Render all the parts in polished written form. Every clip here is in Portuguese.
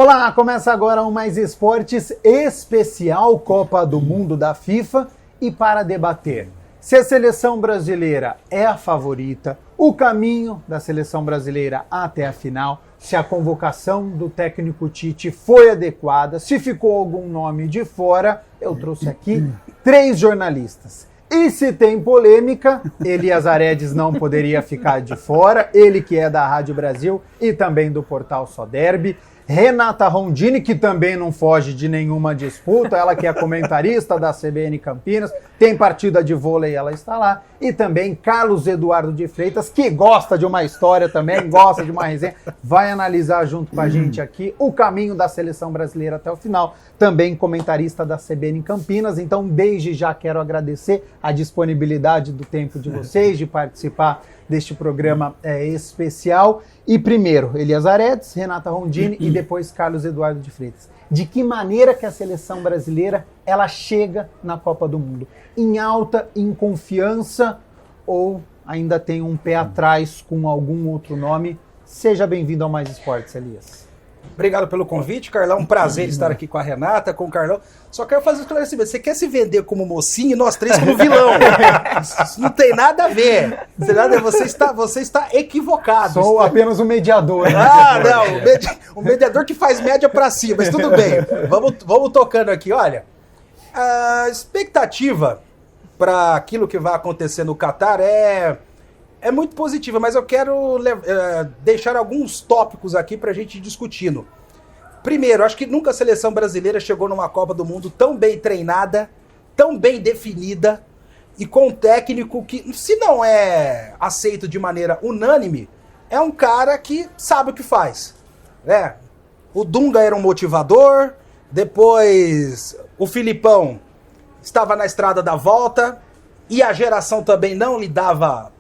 Olá, começa agora o Mais Esportes especial Copa do Mundo da FIFA e para debater se a seleção brasileira é a favorita, o caminho da seleção brasileira até a final, se a convocação do técnico Tite foi adequada, se ficou algum nome de fora, eu trouxe aqui 3 jornalistas. E se tem polêmica, Elias Aredes não poderia ficar de fora, ele que é da Rádio Brasil e também do portal Só Derby. Renata Rondini, que também não foge de nenhuma disputa, ela que é comentarista da CBN Campinas, tem partida de vôlei, ela está lá. E também Carlos Eduardo de Freitas, que gosta de uma história também, gosta de uma resenha, vai analisar junto com a gente aqui o caminho da seleção brasileira até o final. Também comentarista da CBN Campinas, então desde já quero agradecer a disponibilidade do tempo de vocês, de participar deste programa especial. E primeiro, Elias Aredes, Renata Rondini e depois Carlos Eduardo de Freitas. De que maneira que a seleção brasileira ela chega na Copa do Mundo? Em alta, em confiança ou ainda tem um pé atrás com algum outro nome? Seja bem-vindo ao Mais Esportes, Elias. Obrigado pelo convite, Carlão. Um prazer estar aqui com a Renata, com o Carlão. Só quero fazer um esclarecimento. Você quer se vender como mocinho e nós três como vilão? Isso não tem nada a ver. Você está equivocado. Sou apenas um mediador. O mediador que faz média para cima, mas tudo bem. Vamos tocando aqui. Olha, a expectativa para aquilo que vai acontecer no Catar é muito positiva, mas eu quero deixar alguns tópicos aqui para a gente ir discutindo. Primeiro, acho que nunca a seleção brasileira chegou numa Copa do Mundo tão bem treinada, tão bem definida e com um técnico que, se não é aceito de maneira unânime, é um cara que sabe o que faz. O Dunga era um motivador, depois o Filipão estava na estrada da volta e a geração também não lhe dava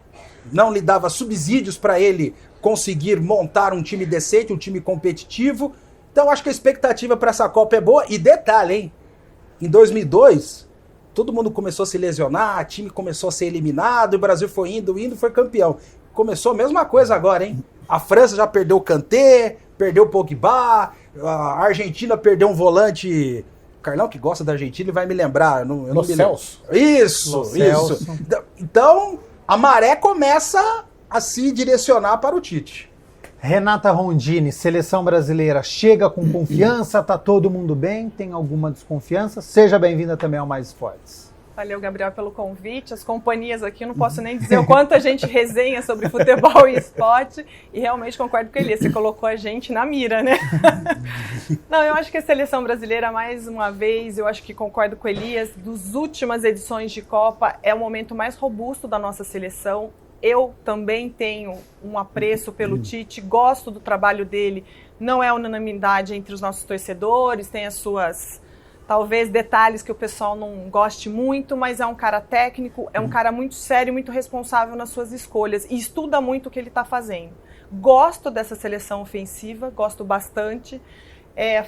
subsídios para ele conseguir montar um time decente, um time competitivo. Então acho que a expectativa para essa Copa é boa. E detalhe, hein? Em 2002, todo mundo começou a se lesionar, o time começou a ser eliminado, o Brasil foi indo, foi campeão. Começou a mesma coisa agora, hein? A França já perdeu o Kanté, perdeu o Pogba, a Argentina perdeu um volante... O Carlão, que gosta da Argentina, ele vai me lembrar. Lo Celso. Isso. Então... a maré começa a se direcionar para o Tite. Renata Rondini, seleção brasileira, chega com confiança, tá todo mundo bem, tem alguma desconfiança? Seja bem-vinda também ao Mais Esportes. Valeu, Gabriel, pelo convite. As companhias aqui, eu não posso nem dizer o quanto a gente resenha sobre futebol e esporte, e realmente concordo com ele, você colocou a gente na mira, né? Não, eu acho que a seleção brasileira, mais uma vez, eu acho que concordo com o Elias, das últimas edições de Copa, é o momento mais robusto da nossa seleção. Eu também tenho um apreço pelo Tite, gosto do trabalho dele, não é unanimidade entre os nossos torcedores, tem as suas... talvez detalhes que o pessoal não goste muito, mas é um cara técnico, é um cara muito sério, muito responsável nas suas escolhas e estuda muito o que ele está fazendo. Gosto dessa seleção ofensiva, gosto bastante.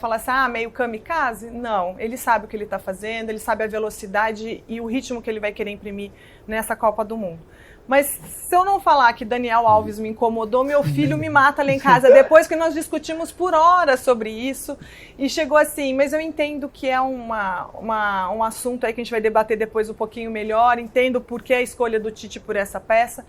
Falar assim, meio kamikaze? Não, ele sabe o que ele está fazendo, ele sabe a velocidade e o ritmo que ele vai querer imprimir nessa Copa do Mundo. Mas se eu não falar que Daniel Alves me incomodou, meu filho me mata lá em casa, depois que nós discutimos por horas sobre isso, e chegou assim, mas eu entendo que é um assunto aí que a gente vai debater depois um pouquinho melhor, entendo por que a escolha do Tite por essa peça,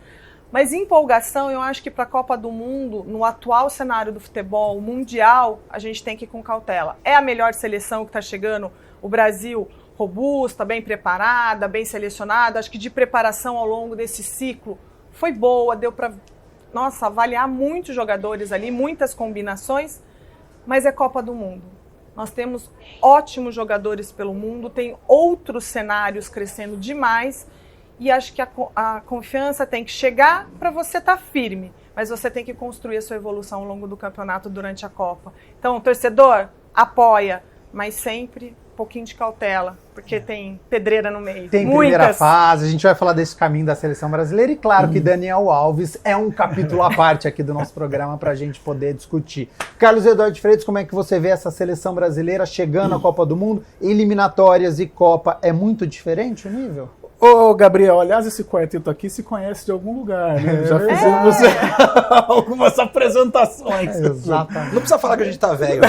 mas empolgação, eu acho que para a Copa do Mundo, no atual cenário do futebol mundial, a gente tem que ir com cautela. É a melhor seleção que está chegando, o Brasil... robusta, bem preparada, bem selecionada, acho que de preparação ao longo desse ciclo foi boa, deu para, avaliar muitos jogadores ali, muitas combinações, mas é Copa do Mundo. Nós temos ótimos jogadores pelo mundo, tem outros cenários crescendo demais e acho que a confiança tem que chegar para você estar firme, mas você tem que construir a sua evolução ao longo do campeonato durante a Copa. Então, torcedor, apoia, mas sempre um pouquinho de cautela, porque tem pedreira no meio. Tem primeira fase, a gente vai falar desse caminho da seleção brasileira e claro que Daniel Alves é um capítulo à parte aqui do nosso programa para a gente poder discutir. Carlos Eduardo de Freitas, como é que você vê essa seleção brasileira chegando à Copa do Mundo? Eliminatórias e Copa, é muito diferente o nível? Ô, Gabriel, aliás, esse quarteto aqui se conhece de algum lugar, né? Já fizemos algumas apresentações. Exatamente. Não precisa falar que a gente tá velho.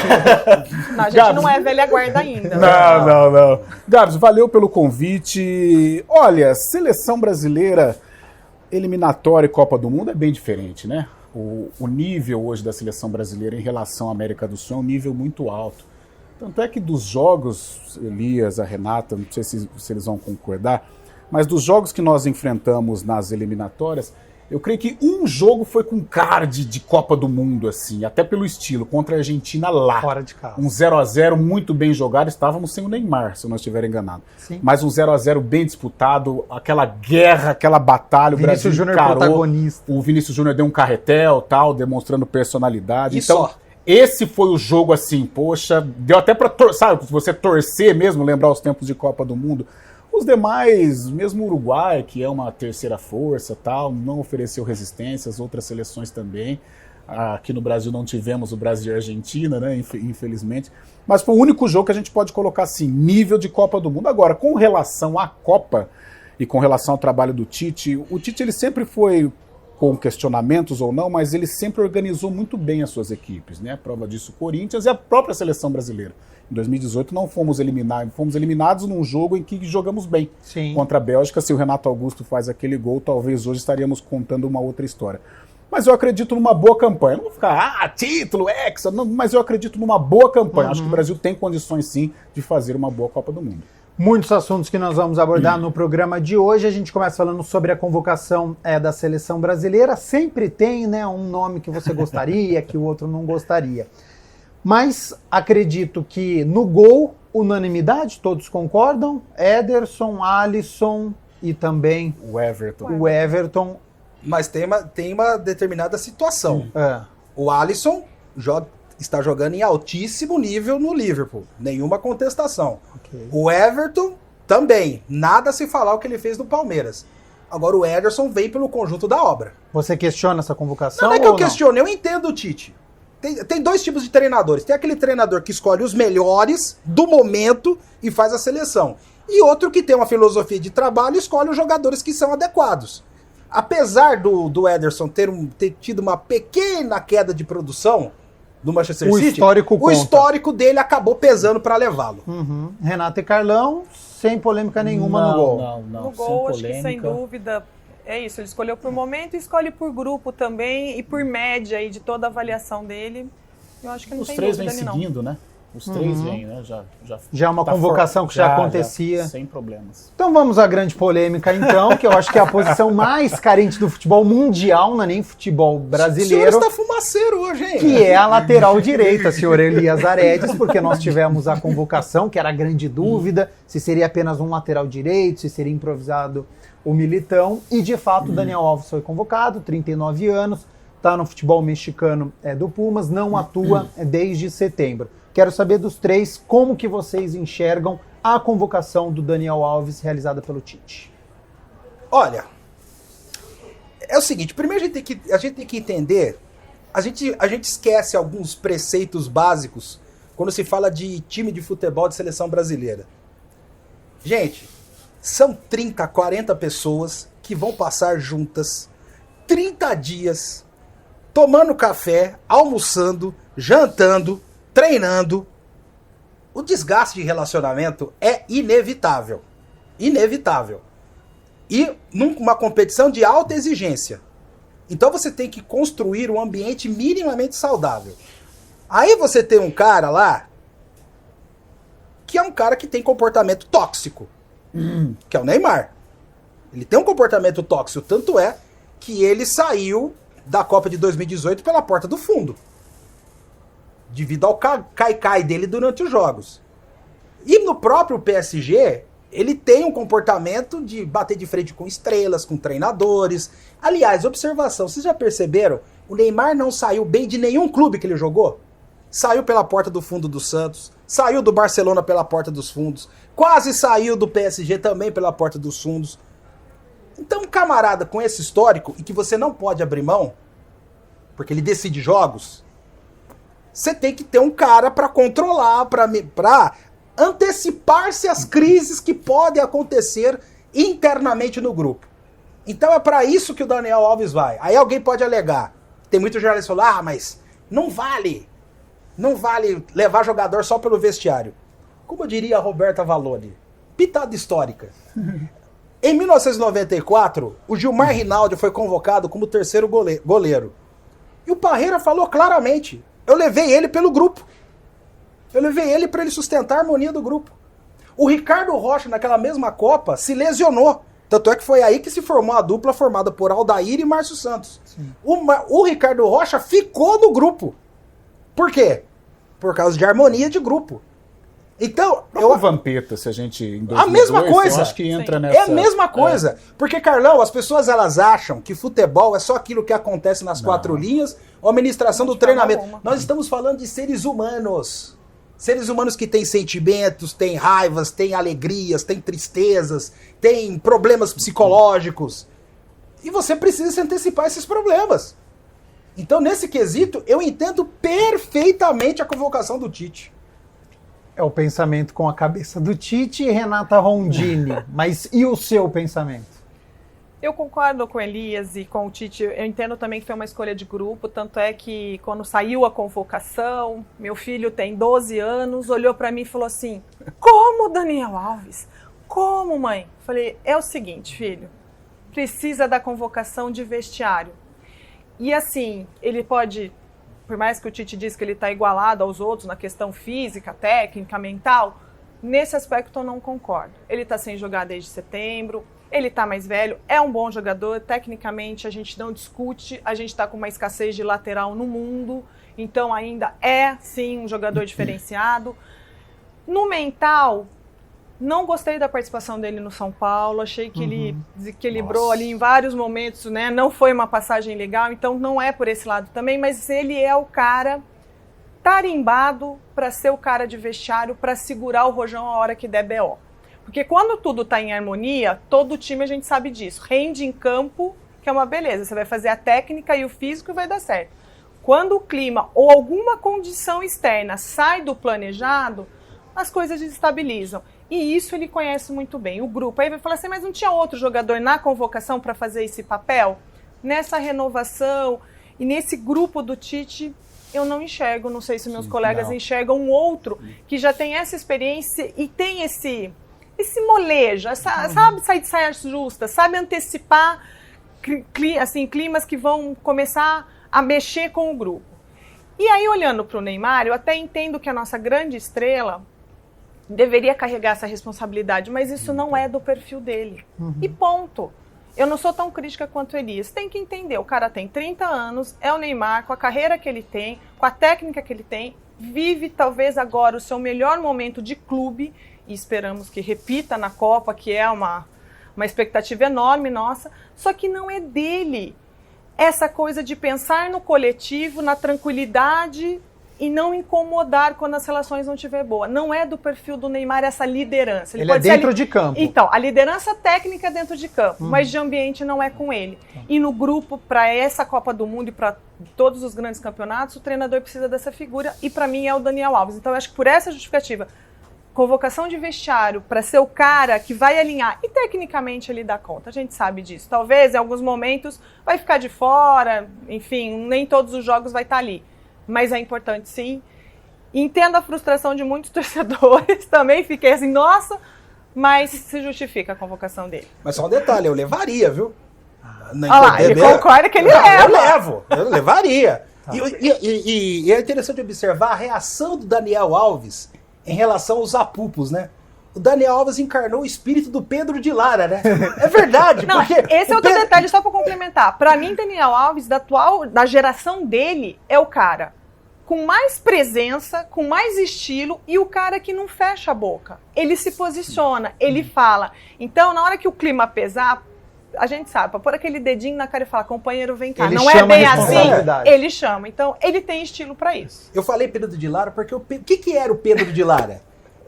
Não, a gente Gabs. não é velha guarda ainda. Não. Gabs, valeu pelo convite. Olha, seleção brasileira, eliminatória e Copa do Mundo é bem diferente, né? O nível hoje da seleção brasileira em relação à América do Sul é um nível muito alto. Tanto é que dos jogos, Elias, a Renata, não sei se eles vão concordar, mas dos jogos que nós enfrentamos nas eliminatórias, eu creio que um jogo foi com card de Copa do Mundo, assim, até pelo estilo, contra a Argentina lá. Fora de casa. Um 0x0 muito bem jogado, estávamos sem o Neymar, se eu não estiver enganado. Sim. Mas um 0x0 bem disputado, aquela guerra, aquela batalha, o Brasil Vinícius Júnior encarou, protagonista. o Vinícius Júnior deu um carretel, tal, demonstrando personalidade. E então, só. esse foi o jogo, assim, poxa, deu até pra, sabe, você torcer mesmo, lembrar os tempos de Copa do Mundo. Os demais, mesmo o Uruguai, que é uma terceira força, tal, não ofereceu resistência, as outras seleções também. Aqui no Brasil não tivemos o Brasil e a Argentina, né, infelizmente. Mas foi o único jogo que a gente pode colocar assim, nível de Copa do Mundo. Agora, com relação à Copa e com relação ao trabalho do Tite, o Tite ele sempre foi, com questionamentos ou não, mas ele sempre organizou muito bem as suas equipes, né? Prova disso o Corinthians e a própria seleção brasileira. Em 2018 não fomos eliminados num jogo em que jogamos bem. Sim. Contra a Bélgica. Se o Renato Augusto faz aquele gol, talvez hoje estaríamos contando uma outra história. Mas eu acredito numa boa campanha. Não vou ficar, título, hexa, não, mas eu acredito numa boa campanha. Acho que o Brasil tem condições sim de fazer uma boa Copa do Mundo. Muitos assuntos que nós vamos abordar no programa de hoje. A gente começa falando sobre a convocação da seleção brasileira. Sempre tem, né, um nome que você gostaria, que o outro não gostaria. Mas acredito que no gol, unanimidade, todos concordam? Ederson, Alisson e também O Everton. o Everton. Mas tem uma determinada situação. O Alisson está jogando em altíssimo nível no Liverpool. Nenhuma contestação. Ok. O Everton também. Nada a se falar o que ele fez no Palmeiras. Agora o Ederson vem pelo conjunto da obra. Você questiona essa convocação? Não é que eu ou não? questiono, eu entendo o Tite. Tem dois tipos de treinadores. Tem aquele treinador que escolhe os melhores do momento e faz a seleção. E outro que tem uma filosofia de trabalho e escolhe os jogadores que são adequados. Apesar do Ederson ter tido uma pequena queda de produção do Manchester O City, histórico o conta. histórico dele acabou pesando para levá-lo. Uhum. Renato e Carlão, sem polêmica nenhuma no gol. Não, No gol, acho que sem dúvida, é isso. Ele escolheu por momento e escolhe por grupo também e por média aí de toda a avaliação dele. Eu acho que não Os tem três dúvida vêm ali, não. seguindo, né? Os três vêm, né? Já é uma convocação que já acontecia. sem problemas. Então vamos à grande polêmica então, que eu acho que é a posição mais carente do futebol mundial, não é nem futebol O senhor brasileiro, está fumaceiro hoje, hein? que é a lateral direita, senhor Elias Aredes, porque nós tivemos a convocação, que era a grande dúvida, se seria apenas um lateral direito, se seria improvisado o Militão, e de fato o Daniel Alves foi convocado, 39 anos, está no futebol mexicano do Pumas, não atua desde setembro. Quero saber dos três como que vocês enxergam a convocação do Daniel Alves realizada pelo Tite. Olha, é o seguinte, primeiro a gente tem que entender, a gente esquece alguns preceitos básicos quando se fala de time de futebol de seleção brasileira. Gente, são 30, 40 pessoas que vão passar juntas 30 dias tomando café, almoçando, jantando, treinando. O desgaste de relacionamento é inevitável. Inevitável. E numa competição de alta exigência. Então você tem que construir um ambiente minimamente saudável. Aí você tem um cara lá que é um cara que tem comportamento tóxico. Que é o Neymar. Ele tem um comportamento tóxico, tanto é que ele saiu da Copa de 2018 pela porta do fundo. Devido ao cai-cai dele durante os jogos. E no próprio PSG, ele tem um comportamento de bater de frente com estrelas, com treinadores. Aliás, observação, vocês já perceberam? O Neymar não saiu bem de nenhum clube que ele jogou. Saiu pela porta do fundo do Santos, saiu do Barcelona pela porta dos fundos, quase saiu do PSG também pela porta dos fundos. Então, um camarada com esse histórico, e que você não pode abrir mão, porque ele decide jogos, você tem que ter um cara para controlar, para antecipar-se às crises que podem acontecer internamente no grupo. Então é para isso que o Daniel Alves vai. Aí alguém pode alegar. Tem muito jornalista que fala, mas não vale levar jogador só pelo vestiário. Como diria a Roberta Valone, pitada histórica. Em 1994, o Gilmar Rinaldi foi convocado como terceiro goleiro. E o Parreira falou claramente, eu levei ele pelo grupo. Eu levei ele para ele sustentar a harmonia do grupo. O Ricardo Rocha, naquela mesma Copa, se lesionou. Tanto é que foi aí que se formou a dupla formada por Aldair e Márcio Santos. O Ricardo Rocha ficou no grupo. Por quê? Por causa de harmonia de grupo. Então, O Vampeta, se a gente... Em 2002, a mesma coisa. Eu acho que entra Sim. nessa... É a mesma coisa. Porque, Carlão, as pessoas elas acham que futebol é só aquilo que acontece nas quatro linhas, ou administração do treinamento. Nós estamos falando de seres humanos. Seres humanos que têm sentimentos, têm raivas, têm alegrias, têm tristezas, têm problemas psicológicos. E você precisa se antecipar a esses problemas. Então, nesse quesito, eu entendo perfeitamente a convocação do Tite. É o pensamento com a cabeça do Tite e Renata Rondini. Mas e o seu pensamento? Eu concordo com o Elias e com o Tite. Eu entendo também que foi uma escolha de grupo, tanto é que quando saiu a convocação, meu filho tem 12 anos, olhou para mim e falou assim, como Daniel Alves? Como, mãe? Falei, é o seguinte, filho, precisa da convocação de vestiário. E assim, ele pode, por mais que o Tite diz que ele está igualado aos outros na questão física, técnica, mental, nesse aspecto eu não concordo. Ele está sem jogar desde setembro, ele está mais velho, é um bom jogador, tecnicamente a gente não discute, a gente está com uma escassez de lateral no mundo, então ainda é, sim, um jogador diferenciado. No mental, não gostei da participação dele no São Paulo, achei que ele desequilibrou ali em vários momentos, né? Não foi uma passagem legal, então não é por esse lado também, mas ele é o cara tarimbado para ser o cara de vestiário, para segurar o rojão a hora que der BO. Porque quando tudo está em harmonia, todo time a gente sabe disso. Rende em campo, que é uma beleza. Você vai fazer a técnica e o físico e vai dar certo. Quando o clima ou alguma condição externa sai do planejado, as coisas desestabilizam. E isso ele conhece muito bem. O grupo aí vai falar assim, mas não tinha outro jogador na convocação para fazer esse papel? Nessa renovação e nesse grupo do Tite, eu não enxergo. Não sei se meus colegas enxergam um outro que já tem essa experiência e tem esse molejo, sabe sair de saia justa, sabe antecipar assim, climas que vão começar a mexer com o grupo. E aí, olhando para o Neymar, eu até entendo que a nossa grande estrela deveria carregar essa responsabilidade, mas isso não é do perfil dele. E ponto. Eu não sou tão crítica quanto Elias. Tem que entender, o cara tem 30 anos, é o Neymar, com a carreira que ele tem, com a técnica que ele tem, vive talvez agora o seu melhor momento de clube, e esperamos que repita na Copa, que é uma expectativa enorme nossa, só que não é dele. Essa coisa de pensar no coletivo, na tranquilidade e não incomodar quando as relações não estiver boas. Não é do perfil do Neymar essa liderança. Ele é dentro de campo. Então, a liderança técnica é dentro de campo, mas de ambiente não é com ele. E no grupo, para essa Copa do Mundo e para todos os grandes campeonatos, o treinador precisa dessa figura e para mim é o Daniel Alves. Então, eu acho que por essa justificativa, convocação de vestiário para ser o cara que vai alinhar e tecnicamente ele dá conta, a gente sabe disso. Talvez em alguns momentos vai ficar de fora, enfim, nem todos os jogos vai estar ali. Mas é importante sim. Entendo a frustração de muitos torcedores, também fiquei assim, nossa, mas se justifica a convocação dele. Mas só um detalhe, eu levaria, viu? Olha lá, ele concorda que ele leva. Eu levaria. E é interessante observar a reação do Daniel Alves em relação aos apupos, né? O Daniel Alves encarnou o espírito do Pedro de Lara, né? É verdade. Não, porque esse é outro detalhe, só para complementar. Para mim, Daniel Alves, da geração dele, é o cara com mais presença, com mais estilo e o cara que não fecha a boca. Ele se posiciona, ele fala. Então, na hora que o clima pesar, a gente sabe, para pôr aquele dedinho na cara e falar, companheiro, vem cá. Ele não é bem assim, ele chama. Então, ele tem estilo para isso. Eu falei Pedro de Lara porque o que era o Pedro de Lara?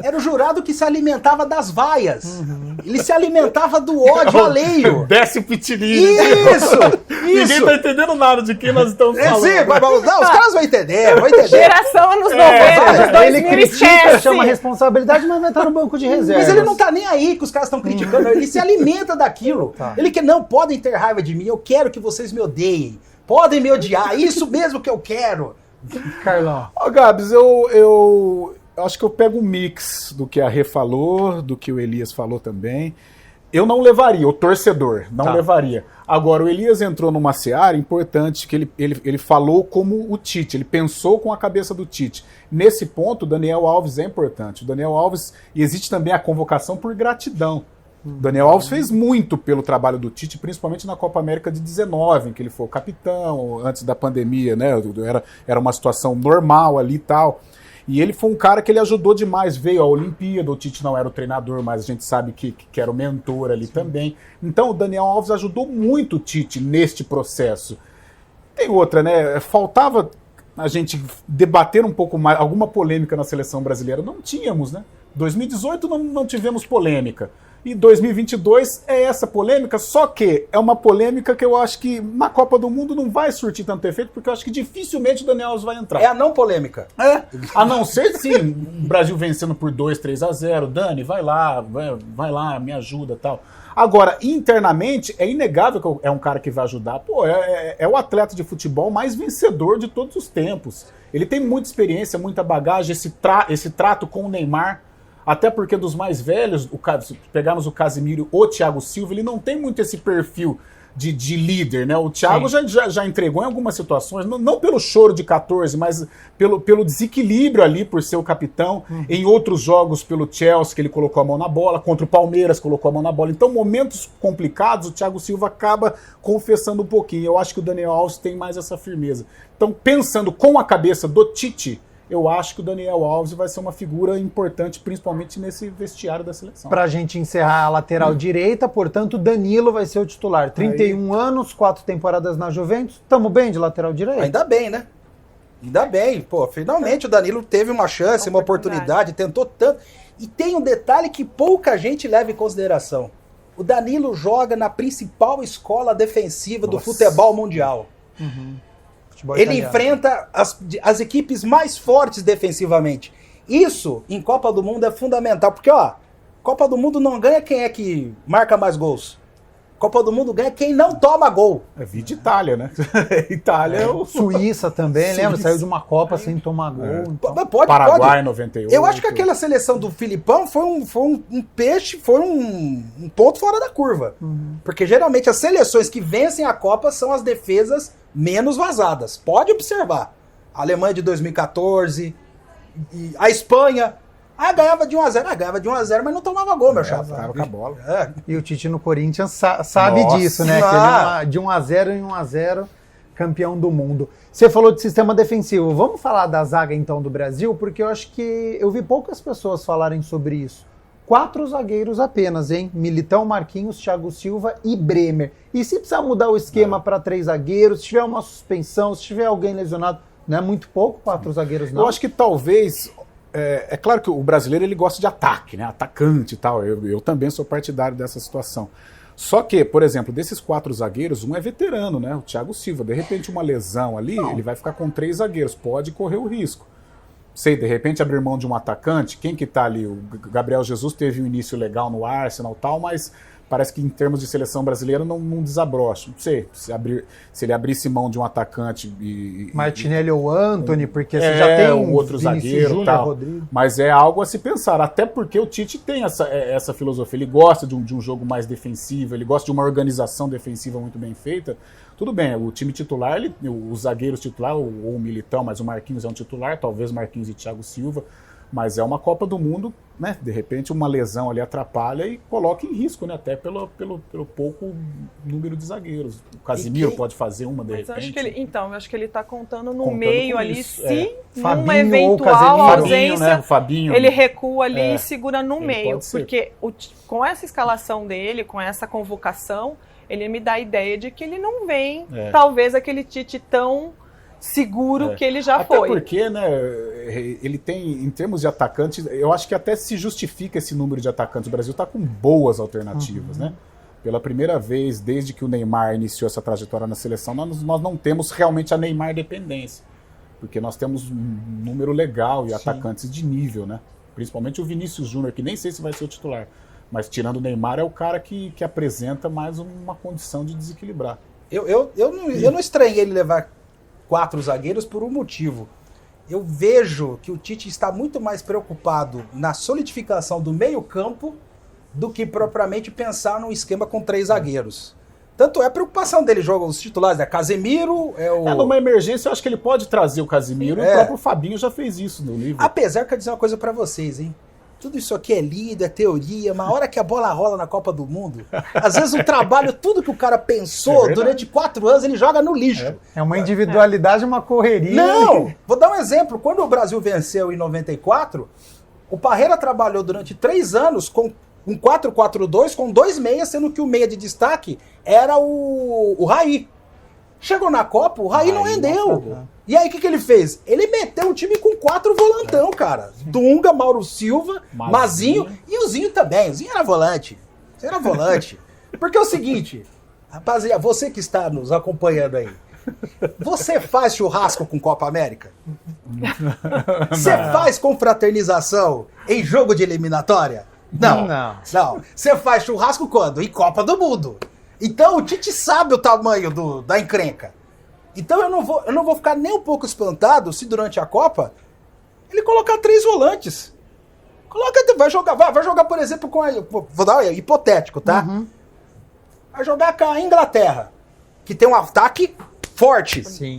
Era o jurado que se alimentava das vaias. Ele se alimentava do ódio alheio. Desce o pitilinho. Isso! Ninguém tá entendendo nada de quem nós estamos falando. Sim, não, os caras vão entender, vão entender. Geração anos 90, anos 2000, Ele critica, esquece. chama responsabilidade, mas vai estar no banco de reservas. Mas ele não tá nem aí que os caras estão criticando, ele se alimenta daquilo. Tá. Ele quer, não, podem ter raiva de mim, eu quero que vocês me odeiem. Podem me odiar, isso mesmo que eu quero. Carlão. Ó, Gabs, eu acho que eu pego um mix do que a Rê falou, do que o Elias falou também. Eu não levaria, o torcedor não levaria. Agora, o Elias entrou numa seara importante, que ele falou como o Tite, ele pensou com a cabeça do Tite. Nesse ponto, o Daniel Alves é importante. O Daniel Alves, e existe também a convocação por gratidão. O Daniel Alves fez muito pelo trabalho do Tite, principalmente na Copa América de 19, em que ele foi o capitão, antes da pandemia, né? Era uma situação normal ali e tal. E ele foi um cara que ele ajudou demais, veio à Olimpíada, o Tite não era o treinador, mas a gente sabe que era o mentor ali também. Então o Daniel Alves ajudou muito o Tite neste processo. Tem outra, né? Faltava a gente debater um pouco mais, alguma polêmica na seleção brasileira. Não tínhamos, né? 2018 não tivemos polêmica. E 2022 é essa polêmica, só que é uma polêmica que eu acho que na Copa do Mundo não vai surtir tanto efeito, porque eu acho que dificilmente o Daniel Alves vai entrar. É a não polêmica. É, a não ser, sim, o Brasil vencendo por 2-3-0, Dani, vai lá, me ajuda e tal. Agora, internamente, é inegável que é um cara que vai ajudar. Pô, é o atleta de futebol mais vencedor de todos os tempos. Ele tem muita experiência, muita bagagem, esse trato com o Neymar. Até porque dos mais velhos, se pegarmos o Casemiro ou o Thiago Silva, ele não tem muito esse perfil de líder, né? O Thiago já entregou em algumas situações, não pelo choro de 14, mas pelo desequilíbrio ali por ser o capitão. Em outros jogos pelo Chelsea, que ele colocou a mão na bola, contra o Palmeiras colocou a mão na bola. Então, momentos complicados, o Thiago Silva acaba confessando um pouquinho. Eu acho que o Daniel Alves tem mais essa firmeza. Então, pensando com a cabeça do Tite, eu acho que o Daniel Alves vai ser uma figura importante, principalmente nesse vestiário da seleção. Pra gente encerrar a lateral direita, portanto, Danilo vai ser o titular. 31 anos, 4 temporadas na Juventus. Tamo bem de lateral direito? Ainda bem, né? Ainda bem. Pô, finalmente o Danilo teve uma chance, uma oportunidade, tentou tanto. E tem um detalhe que pouca gente leva em consideração. O Danilo joga na principal escola defensiva do futebol mundial. Ele enfrenta as equipes mais fortes defensivamente. Isso, em Copa do Mundo, é fundamental. Porque, Copa do Mundo não ganha quem é que marca mais gols. Copa do Mundo ganha quem não toma gol. É vídeo de Itália, né? Itália é o... Suíça também, lembra? Saiu de uma Copa sem tomar gol. Então. Paraguai, 98. Eu acho que aquela seleção do Filipão foi um peixe, foi um ponto fora da curva. Porque geralmente as seleções que vencem a Copa são as defesas menos vazadas. Pode observar. A Alemanha de 2014, a Espanha... ganhava de 1-0. Ganhava de 1-0, mas não tomava gol, meu chapa. Ficava com a bola. E o Tite no Corinthians sabe disso, né? Que ele de 1-0 em 1-0, campeão do mundo. Você falou de sistema defensivo. Vamos falar da zaga, então, do Brasil? Porque eu acho que eu vi poucas pessoas falarem sobre isso. 4 zagueiros apenas, hein? Militão, Marquinhos, Thiago Silva e Bremer. E se precisar mudar o esquema para 3 zagueiros, se tiver uma suspensão, se tiver alguém lesionado, não é muito pouco 4 zagueiros, não? Eu acho que talvez... É claro que o brasileiro ele gosta de ataque, né? Atacante e tal. Eu também sou partidário dessa situação. Só que, por exemplo, desses 4 zagueiros, um é veterano, né? O Thiago Silva. De repente, uma lesão ali, ele vai ficar com 3 zagueiros. Pode correr o risco. Sei, de repente, abrir mão de um atacante. Quem que tá ali? O Gabriel Jesus teve um início legal no Arsenal e tal, mas parece que em termos de seleção brasileira não desabrocha. Não sei, se ele abrisse mão de um atacante Martinelli ou Anthony, porque você já tem um outro zagueiro e tal. Rodrigo. Mas é algo a se pensar, até porque o Tite tem essa filosofia. Ele gosta de um jogo mais defensivo, ele gosta de uma organização defensiva muito bem feita. Tudo bem, o time titular, os zagueiros titular, ou o Militão, mas o Marquinhos é um titular, talvez Marquinhos e Thiago Silva. Mas é uma Copa do Mundo, né? De repente uma lesão ali atrapalha e coloca em risco, né? Até pelo pouco número de zagueiros. O Casemiro pode fazer uma, de repente. Eu acho que ele está contando no meio ali, isso, se numa Fabinho eventual ausência, né? O Fabinho, ele recua ali e segura no meio. Pode ser. Porque com essa escalação dele, com essa convocação, ele me dá a ideia de que ele não vem, talvez, aquele Tite tão seguro que ele já até foi. Porque, né, ele tem, em termos de atacantes, eu acho que até se justifica esse número de atacantes. O Brasil está com boas alternativas, né? Pela primeira vez, desde que o Neymar iniciou essa trajetória na seleção, nós não temos realmente a Neymar dependência. Porque nós temos um número legal e atacantes de nível, né? Principalmente o Vinícius Júnior, que nem sei se vai ser o titular. Mas tirando o Neymar, é o cara que apresenta mais uma condição de desequilibrar. Eu não estranhei ele levar 4 zagueiros por um motivo. Eu vejo que o Tite está muito mais preocupado na solidificação do meio-campo do que propriamente pensar num esquema com 3 zagueiros. Tanto é a preocupação dele, joga os titulares, né? Casemiro numa emergência, eu acho que ele pode trazer o Casemiro, e o próprio Fabinho já fez isso no livro. Apesar que eu dizer uma coisa pra vocês, hein? Tudo isso aqui é lido, é teoria, mas a hora que a bola rola na Copa do Mundo, às vezes o trabalho, tudo que o cara pensou durante 4 anos, ele joga no lixo. É uma individualidade, uma correria. Não! Vou dar um exemplo. Quando o Brasil venceu em 94, o Parreira trabalhou durante 3 anos com um 4-4-2 com 2 meias, sendo que o meia de destaque era o Raí. Chegou na Copa, o Raí não rendeu. E aí o que ele fez? Ele meteu o time com 4 volantão, cara. Dunga, Mauro Silva, Mazinho e o Zinho também. O Zinho era volante. Porque é o seguinte, rapaziada, você que está nos acompanhando aí, você faz churrasco com Copa América? Você faz confraternização em jogo de eliminatória? Não. Você faz churrasco quando? Em Copa do Mundo. Então o Tite sabe o tamanho da encrenca. Então eu não vou ficar nem um pouco espantado se durante a Copa ele colocar 3 volantes. Vai jogar, por exemplo, vou dar um hipotético, tá? Vai jogar com a Inglaterra, que tem um ataque forte. Sim.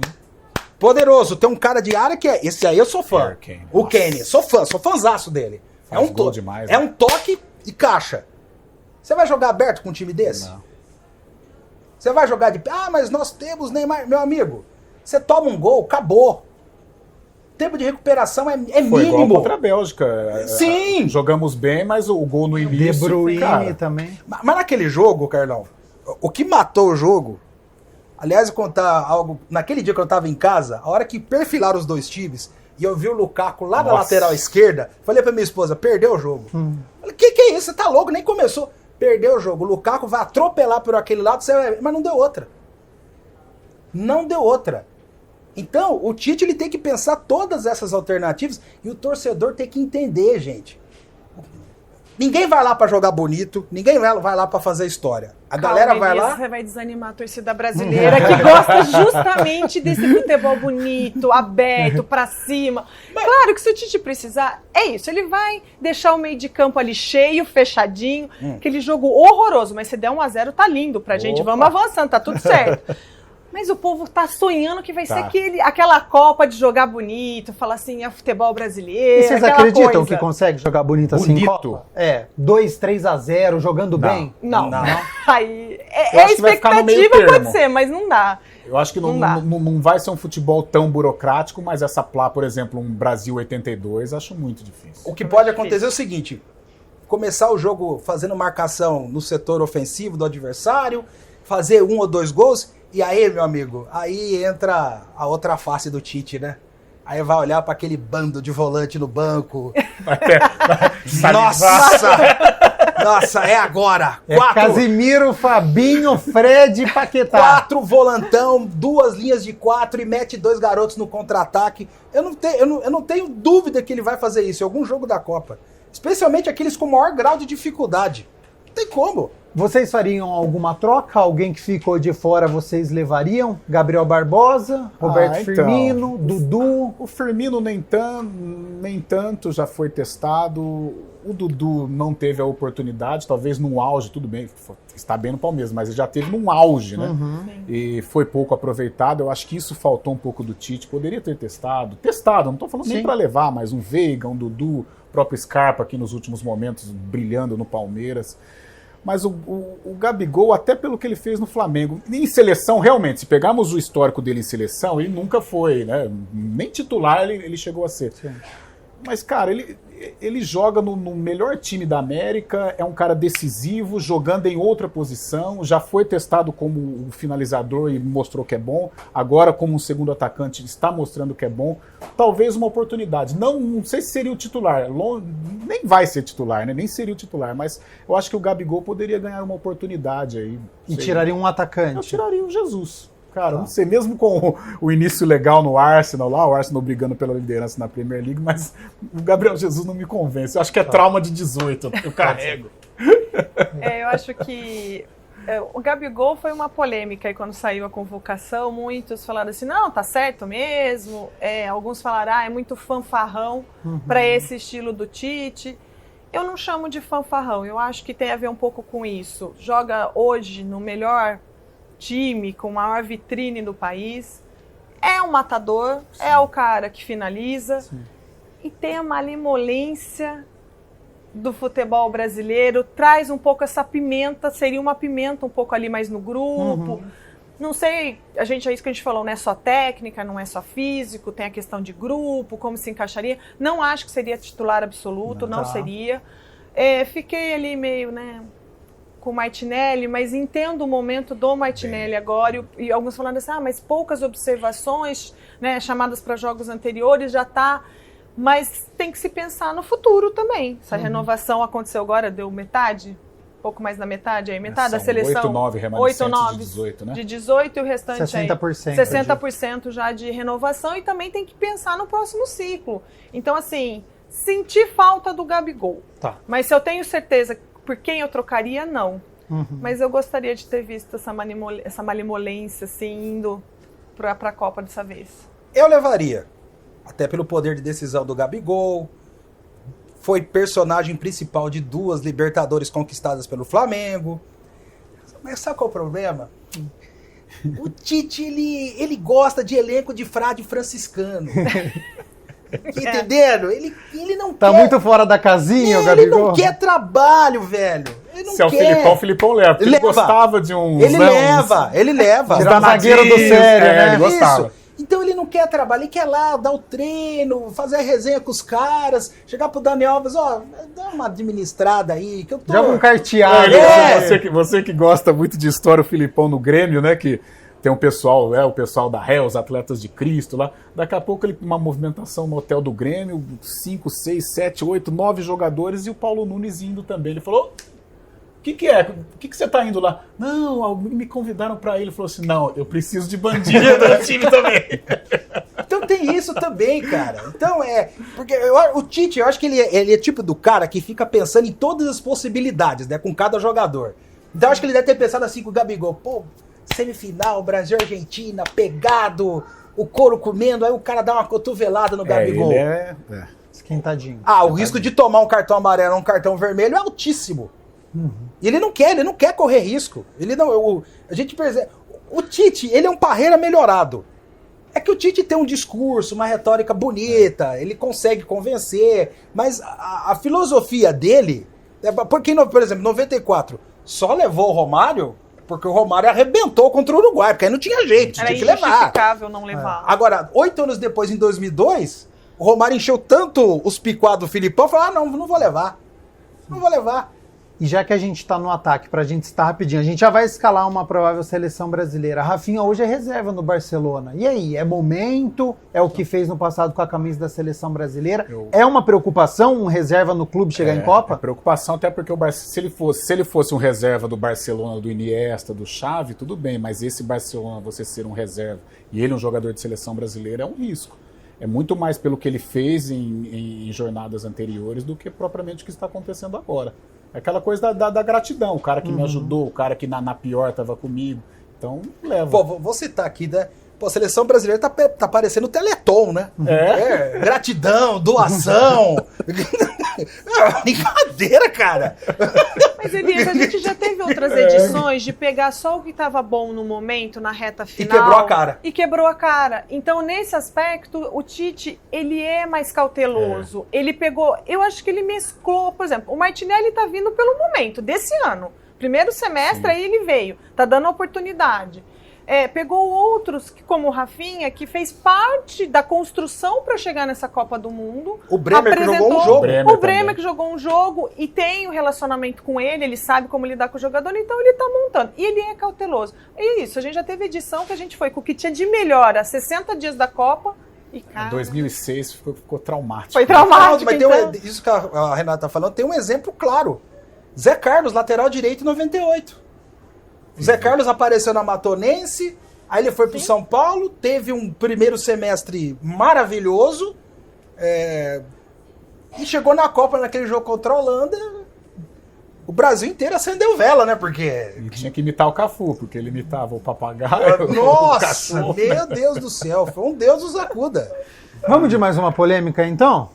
Poderoso. Tem um cara de área que é... Esse aí eu sou fã. O Kane. Sou fãzaço dele. Demais, é um toque e caixa. Você vai jogar aberto com um time desse? Não. Você vai jogar de... mas nós temos Neymar. Meu amigo, você toma um gol, acabou. Tempo de recuperação é Foi mínimo. igual contra a Bélgica. Sim! Jogamos bem, mas o gol no início... De Bruyne também. Mas naquele jogo, Carlão, o que matou o jogo... Aliás, eu contar algo... Naquele dia que eu tava em casa, a hora que perfilaram os 2 times... E eu vi o Lukaku lá na lateral esquerda. Falei pra minha esposa, perdeu o jogo. Falei, que é isso? Você tá louco? Nem começou. Perdeu o jogo. O Lukaku vai atropelar por aquele lado, mas não deu outra. Não deu outra. Então, o Tite ele tem que pensar todas essas alternativas e o torcedor tem que entender, gente. Ninguém vai lá pra jogar bonito, ninguém vai lá pra fazer história. A galera vai lá... Você vai desanimar a torcida brasileira que gosta justamente desse futebol bonito, aberto, pra cima. Claro que se o Tite precisar, é isso. Ele vai deixar o meio de campo ali cheio, fechadinho, aquele jogo horroroso. Mas se der 1-0, tá lindo pra gente. Vamos avançando, tá tudo certo. Mas o povo tá sonhando que vai ser aquela Copa de jogar bonito, falar assim, é futebol brasileiro. E vocês acreditam que consegue jogar bonito assim em Copa? 2-3-0, jogando bem? Não. Aí a expectativa pode ser, mas não dá. Eu acho que não vai ser um futebol tão burocrático, mas essa plá, por exemplo, um Brasil 82, acho muito difícil. O que pode acontecer é o seguinte, começar o jogo fazendo marcação no setor ofensivo do adversário, fazer 1 ou 2 gols... E aí, meu amigo, aí entra a outra face do Tite, né? Aí vai olhar para aquele bando de volante no banco. Nossa, é agora. 4... Casemiro, Fabinho, Fred e Paquetá. 4 volantão, 2 linhas de 4 e mete 2 garotos no contra-ataque. Eu não tenho dúvida que ele vai fazer isso em algum jogo da Copa. Especialmente aqueles com maior grau de dificuldade. Não tem como. Vocês fariam alguma troca? Alguém que ficou de fora vocês levariam? Gabriel Barbosa, Roberto Firmino, Dudu? O Firmino nem tanto, já foi testado. O Dudu não teve a oportunidade, talvez num auge, tudo bem, está bem no Palmeiras, mas ele já teve num auge, né? E foi pouco aproveitado. Eu acho que isso faltou um pouco do Tite. Poderia ter testado, não estou falando nem para levar, mas um Veiga, um Dudu, o próprio Scarpa aqui nos últimos momentos brilhando no Palmeiras. Mas o Gabigol, até pelo que ele fez no Flamengo, em seleção, realmente, se pegarmos o histórico dele em seleção, ele nunca foi, né? Nem titular ele chegou a ser. Sim. Mas, cara, ele joga no melhor time da América, é um cara decisivo, jogando em outra posição, já foi testado como um finalizador e mostrou que é bom, agora como um segundo atacante está mostrando que é bom, talvez uma oportunidade, não sei se seria o titular, nem vai ser titular, né? Nem seria o titular, mas eu acho que o Gabigol poderia ganhar uma oportunidade aí. E tiraria um atacante? Eu tiraria o Jesus. Cara, não sei, mesmo com o início legal no Arsenal lá, o Arsenal brigando pela liderança na Premier League, mas o Gabriel Jesus não me convence. Eu acho que é trauma de 18, eu carrego. Eu acho que o Gabigol foi uma polêmica aí quando saiu a convocação. Muitos falaram assim, não, tá certo mesmo. Alguns falaram, é muito fanfarrão para esse estilo do Tite. Eu não chamo de fanfarrão, eu acho que tem a ver um pouco com isso. Joga hoje no melhor time, com a maior vitrine do país, é um matador, sim, é o cara que finaliza, sim, e tem a malemolência do futebol brasileiro, traz um pouco essa pimenta, seria uma pimenta um pouco ali mais no grupo, não sei, é isso que a gente falou, não é só técnica, não é só físico, tem a questão de grupo, como se encaixaria, não acho que seria titular absoluto, não seria, fiquei ali meio, com o Martinelli, mas entendo o momento do Martinelli agora, e alguns falando assim, mas poucas observações, chamadas para jogos anteriores, já está, mas tem que se pensar no futuro também. Essa renovação aconteceu agora, deu metade, pouco mais da metade, aí metade da seleção. 8-9 remanescentes de 18, né? De 18 e o restante 60%. Aí, 60% já de renovação, e também tem que pensar no próximo ciclo. Então, assim, senti falta do Gabigol. Tá. Mas se eu tenho certeza por quem eu trocaria, não. Mas eu gostaria de ter visto essa malemolência, assim, indo para a Copa dessa vez. Eu levaria. Até pelo poder de decisão do Gabigol. Foi personagem principal de 2 Libertadores conquistadas pelo Flamengo. Mas sabe qual é o problema? O Tite, ele gosta de elenco de frade franciscano. Entendendo? Ele não tá quer... muito fora da casinha, o Gabigol. Ele não quer trabalho, velho. Ele não Se é quer. o Filipão leva. Ele gostava de um... Ele leva. Tirar zagueiro do sério, né? Ele gostava. Isso. Então ele não quer trabalho, ele quer lá dar o treino, fazer a resenha com os caras, chegar pro Daniel Alves, dá uma administrada aí, que eu tô... Joga um carteado. Você que gosta muito de história, o Filipão no Grêmio, né, que... Tem um pessoal, o pessoal da Ré, os Atletas de Cristo lá. Daqui a pouco uma movimentação no hotel do Grêmio, 5, 6, 7, 8, 9 jogadores e o Paulo Nunes indo também. Ele falou, o que é? O que você tá indo lá? Não, me convidaram pra ir. Ele falou assim, não, eu preciso de bandido no time também. Então tem isso também, cara. Então porque o Tite, eu acho que ele é tipo do cara que fica pensando em todas as possibilidades, né, com cada jogador. Então eu acho que ele deve ter pensado assim com o Gabigol, semifinal, Brasil e Argentina, pegado, o couro comendo, aí o cara dá uma cotovelada no Gabigol. Ele esquentadinho. O risco de tomar um cartão amarelo ou um cartão vermelho é altíssimo. E ele não quer correr risco. Ele não, a gente percebe, o Tite, ele é um Parreira melhorado. É que o Tite tem um discurso, uma retórica bonita, ele consegue convencer, mas a filosofia dele, porque, por exemplo, 94, só levou o Romário porque o Romário arrebentou contra o Uruguai, porque aí não tinha jeito, tinha que levar. Era injustificável não levar. Agora, 8 anos depois, em 2002, o Romário encheu tanto os picuados do Filipão, falou, não vou levar. Não vou levar. E já que a gente está no ataque, pra gente estar rapidinho, a gente já vai escalar uma provável seleção brasileira. A Rafinha hoje é reserva no Barcelona. E aí, é momento? É o que fez no passado com a camisa da seleção brasileira? É uma preocupação um reserva no clube chegar em Copa? É preocupação, até porque se ele fosse um reserva do Barcelona, do Iniesta, do Xavi, tudo bem, mas esse Barcelona, você ser um reserva e ele um jogador de seleção brasileira é um risco. É muito mais pelo que ele fez em jornadas anteriores do que propriamente o que está acontecendo agora. É aquela coisa da gratidão, o cara que me ajudou, o cara que na pior estava comigo. Então, leva. Vou citar aqui, né? A seleção brasileira tá parecendo o Teleton, né? Gratidão, doação. Brincadeira, cara. Mas, Elias, a gente já teve outras edições de pegar só o que estava bom no momento, na reta final. E quebrou a cara. Então, nesse aspecto, o Tite, ele é mais cauteloso. Ele pegou... Eu acho que ele mesclou... Por exemplo, o Martinelli tá vindo pelo momento, desse ano. Primeiro semestre, aí ele veio. Tá dando oportunidade. Pegou outros, como o Rafinha, que fez parte da construção para chegar nessa Copa do Mundo. O Bremer que jogou um jogo. O Bremer que jogou um jogo e tem um relacionamento com ele sabe como lidar com o jogador, então ele tá montando. E ele é cauteloso. E isso, a gente já teve edição que a gente foi com o que tinha de melhor a 60 dias da Copa. E, cara, 2006 ficou traumático. Foi traumático, mas então. Isso que a Renata tá falando, tem um exemplo claro. Zé Carlos, lateral direito em 98. O Zé Carlos apareceu na Matonense, aí ele foi pro São Paulo, teve um primeiro semestre maravilhoso, e chegou na Copa, naquele jogo contra a Holanda, o Brasil inteiro acendeu vela, né? Porque... E tinha que imitar o Cafu, porque ele imitava o papagaio. Nossa, o cachorro, meu Deus do céu, foi um Deus nos acuda. Vamos de mais uma polêmica, então?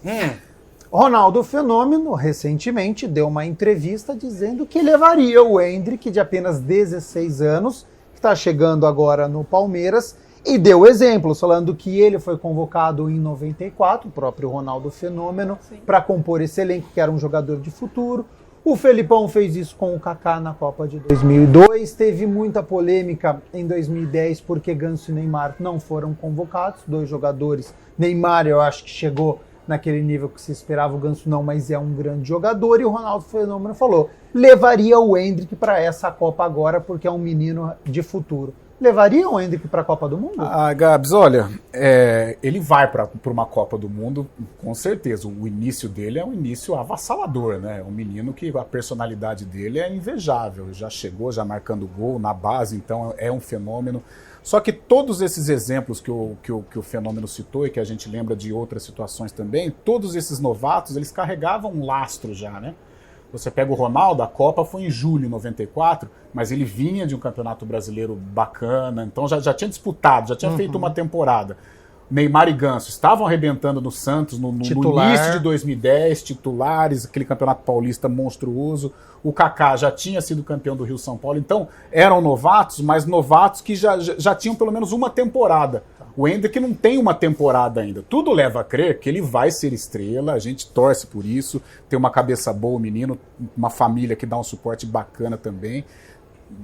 Ronaldo Fenômeno, recentemente, deu uma entrevista dizendo que levaria o Endrick, de apenas 16 anos, que está chegando agora no Palmeiras, e deu exemplos, falando que ele foi convocado em 94, o próprio Ronaldo Fenômeno, para compor esse elenco, que era um jogador de futuro. O Felipão fez isso com o Kaká na Copa de 2002, teve muita polêmica em 2010, porque Ganso e Neymar não foram convocados, 2 jogadores. Neymar, eu acho que chegou naquele nível que se esperava, o Ganso não, mas é um grande jogador, e o Ronaldo Fenômeno falou, levaria o Endrick para essa Copa agora, porque é um menino de futuro. Levaria o Endrick para a Copa do Mundo? Gabs, olha, ele vai para uma Copa do Mundo, com certeza. O início dele é um início avassalador, né? É um menino que a personalidade dele é invejável, já chegou, já marcando gol na base, então é um fenômeno. Só que todos esses exemplos que o Fenômeno citou e que a gente lembra de outras situações também, todos esses novatos, eles carregavam um lastro já, né? Você pega o Ronaldo, a Copa foi em julho de 94, mas ele vinha de um campeonato brasileiro bacana, então já tinha disputado, já tinha feito uma temporada. Neymar e Ganso estavam arrebentando no Santos no início de 2010, titulares, aquele campeonato paulista monstruoso. O Kaká já tinha sido campeão do Rio-São Paulo, então eram novatos, mas novatos que já tinham pelo menos uma temporada. O Endrick não tem uma temporada ainda. Tudo leva a crer que ele vai ser estrela, a gente torce por isso, tem uma cabeça boa, o menino, uma família que dá um suporte bacana também.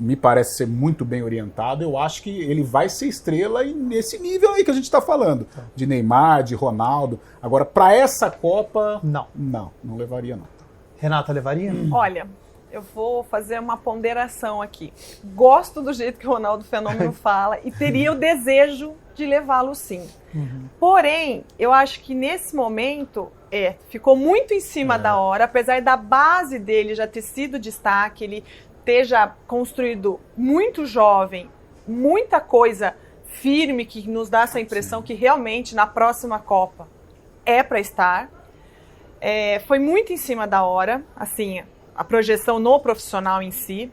Me parece ser muito bem orientado, eu acho que ele vai ser estrela e nesse nível aí que a gente está falando, de Neymar, de Ronaldo. Agora, para essa Copa, não levaria não. Renata, levaria? Olha, eu vou fazer uma ponderação aqui. Gosto do jeito que o Ronaldo Fenômeno fala e teria o desejo de levá-lo sim. Porém, eu acho que nesse momento ficou muito em cima da hora, apesar da base dele já ter sido destaque, ele esteja construído muito jovem, muita coisa firme que nos dá essa impressão que realmente na próxima Copa é para estar. Foi muito em cima da hora, assim, a projeção no profissional em si,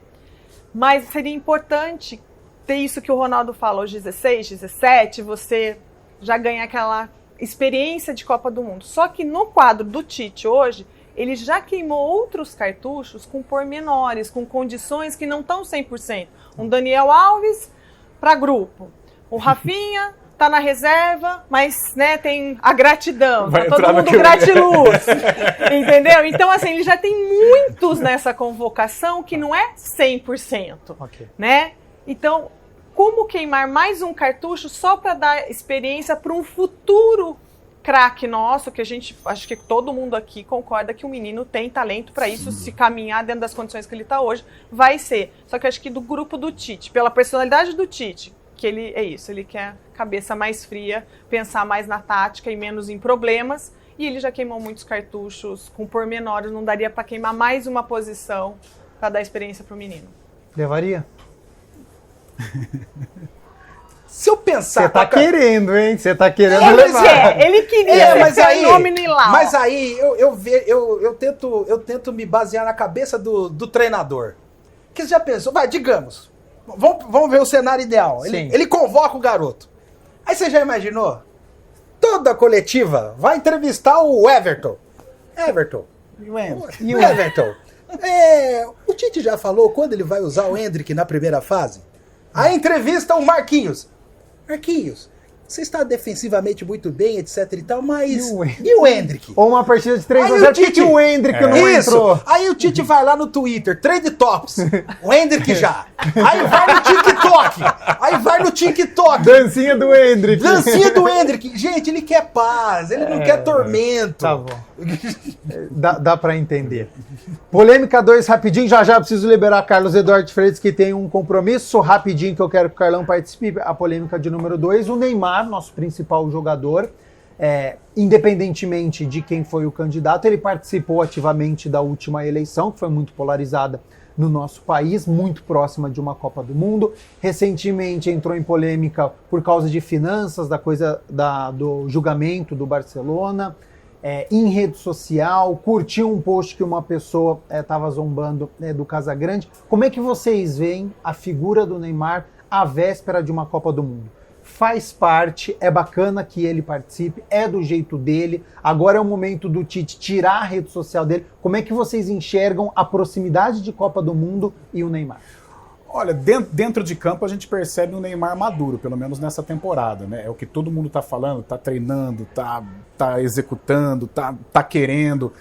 mas seria importante ter isso que o Ronaldo falou, aos 16, 17, você já ganha aquela experiência de Copa do Mundo. Só que no quadro do Tite hoje, ele já queimou outros cartuchos com pormenores, com condições que não estão 100%. Um Daniel Alves para grupo. O Rafinha tá na reserva, mas né, tem a gratidão. Tá todo mundo gratiluz. Entendeu? Então, assim, ele já tem muitos nessa convocação que não é 100%. Né? Então, como queimar mais um cartucho só para dar experiência para um futuro craque nosso, que a gente, acho que todo mundo aqui concorda que o menino tem talento para isso, se caminhar dentro das condições que ele está hoje, vai ser. Só que acho que do grupo do Tite, pela personalidade do Tite, que ele é isso, ele quer cabeça mais fria, pensar mais na tática e menos em problemas, e ele já queimou muitos cartuchos com pormenores, não daria para queimar mais uma posição para dar experiência para o menino. Levaria? Se eu pensar... Você tá querendo, hein? Você tá querendo levar. Ele queria mas aí, nominal. Mas aí eu tento me basear na cabeça do treinador. Que você já pensou? Vai, digamos. Vamos ver o cenário ideal. Ele convoca o garoto. Aí você já imaginou? Toda a coletiva vai entrevistar o Everton. E o Everton. O Tite já falou quando ele vai usar o Endrick na primeira fase? Aí entrevista o Marquinhos. Marquinhos, você está defensivamente muito bem, etc e tal, mas... E o Endrick? Ou uma partida de 3-0, que o Endrick não entrou. Aí o Tite vai lá no Twitter, Trade Tops, o Endrick já. Aí vai no TikTok. TikTok. Aí vai no TikTok. Dancinha do Hendrick. Dancinha do Hendrick. Gente, ele quer paz, ele não quer tormento. Tá bom. Dá pra entender. Polêmica 2, rapidinho. Já preciso liberar Carlos Eduardo Freitas, que tem um compromisso rapidinho que eu quero que o Carlão participe. A polêmica de número 2. O Neymar, nosso principal jogador, independentemente de quem foi o candidato, ele participou ativamente da última eleição, que foi muito polarizada no nosso país, muito próxima de uma Copa do Mundo. Recentemente entrou em polêmica por causa de finanças, da coisa do julgamento do Barcelona, em rede social, curtiu um post que uma pessoa estava zombando do Casagrande. Como é que vocês veem a figura do Neymar à véspera de uma Copa do Mundo? Faz parte, é bacana que ele participe, é do jeito dele. Agora é o momento do Tite tirar a rede social dele. Como é que vocês enxergam a proximidade de Copa do Mundo e o Neymar? Olha, dentro de campo a gente percebe um Neymar maduro, pelo menos nessa temporada, né? É o que todo mundo tá falando, tá treinando, tá executando, tá querendo,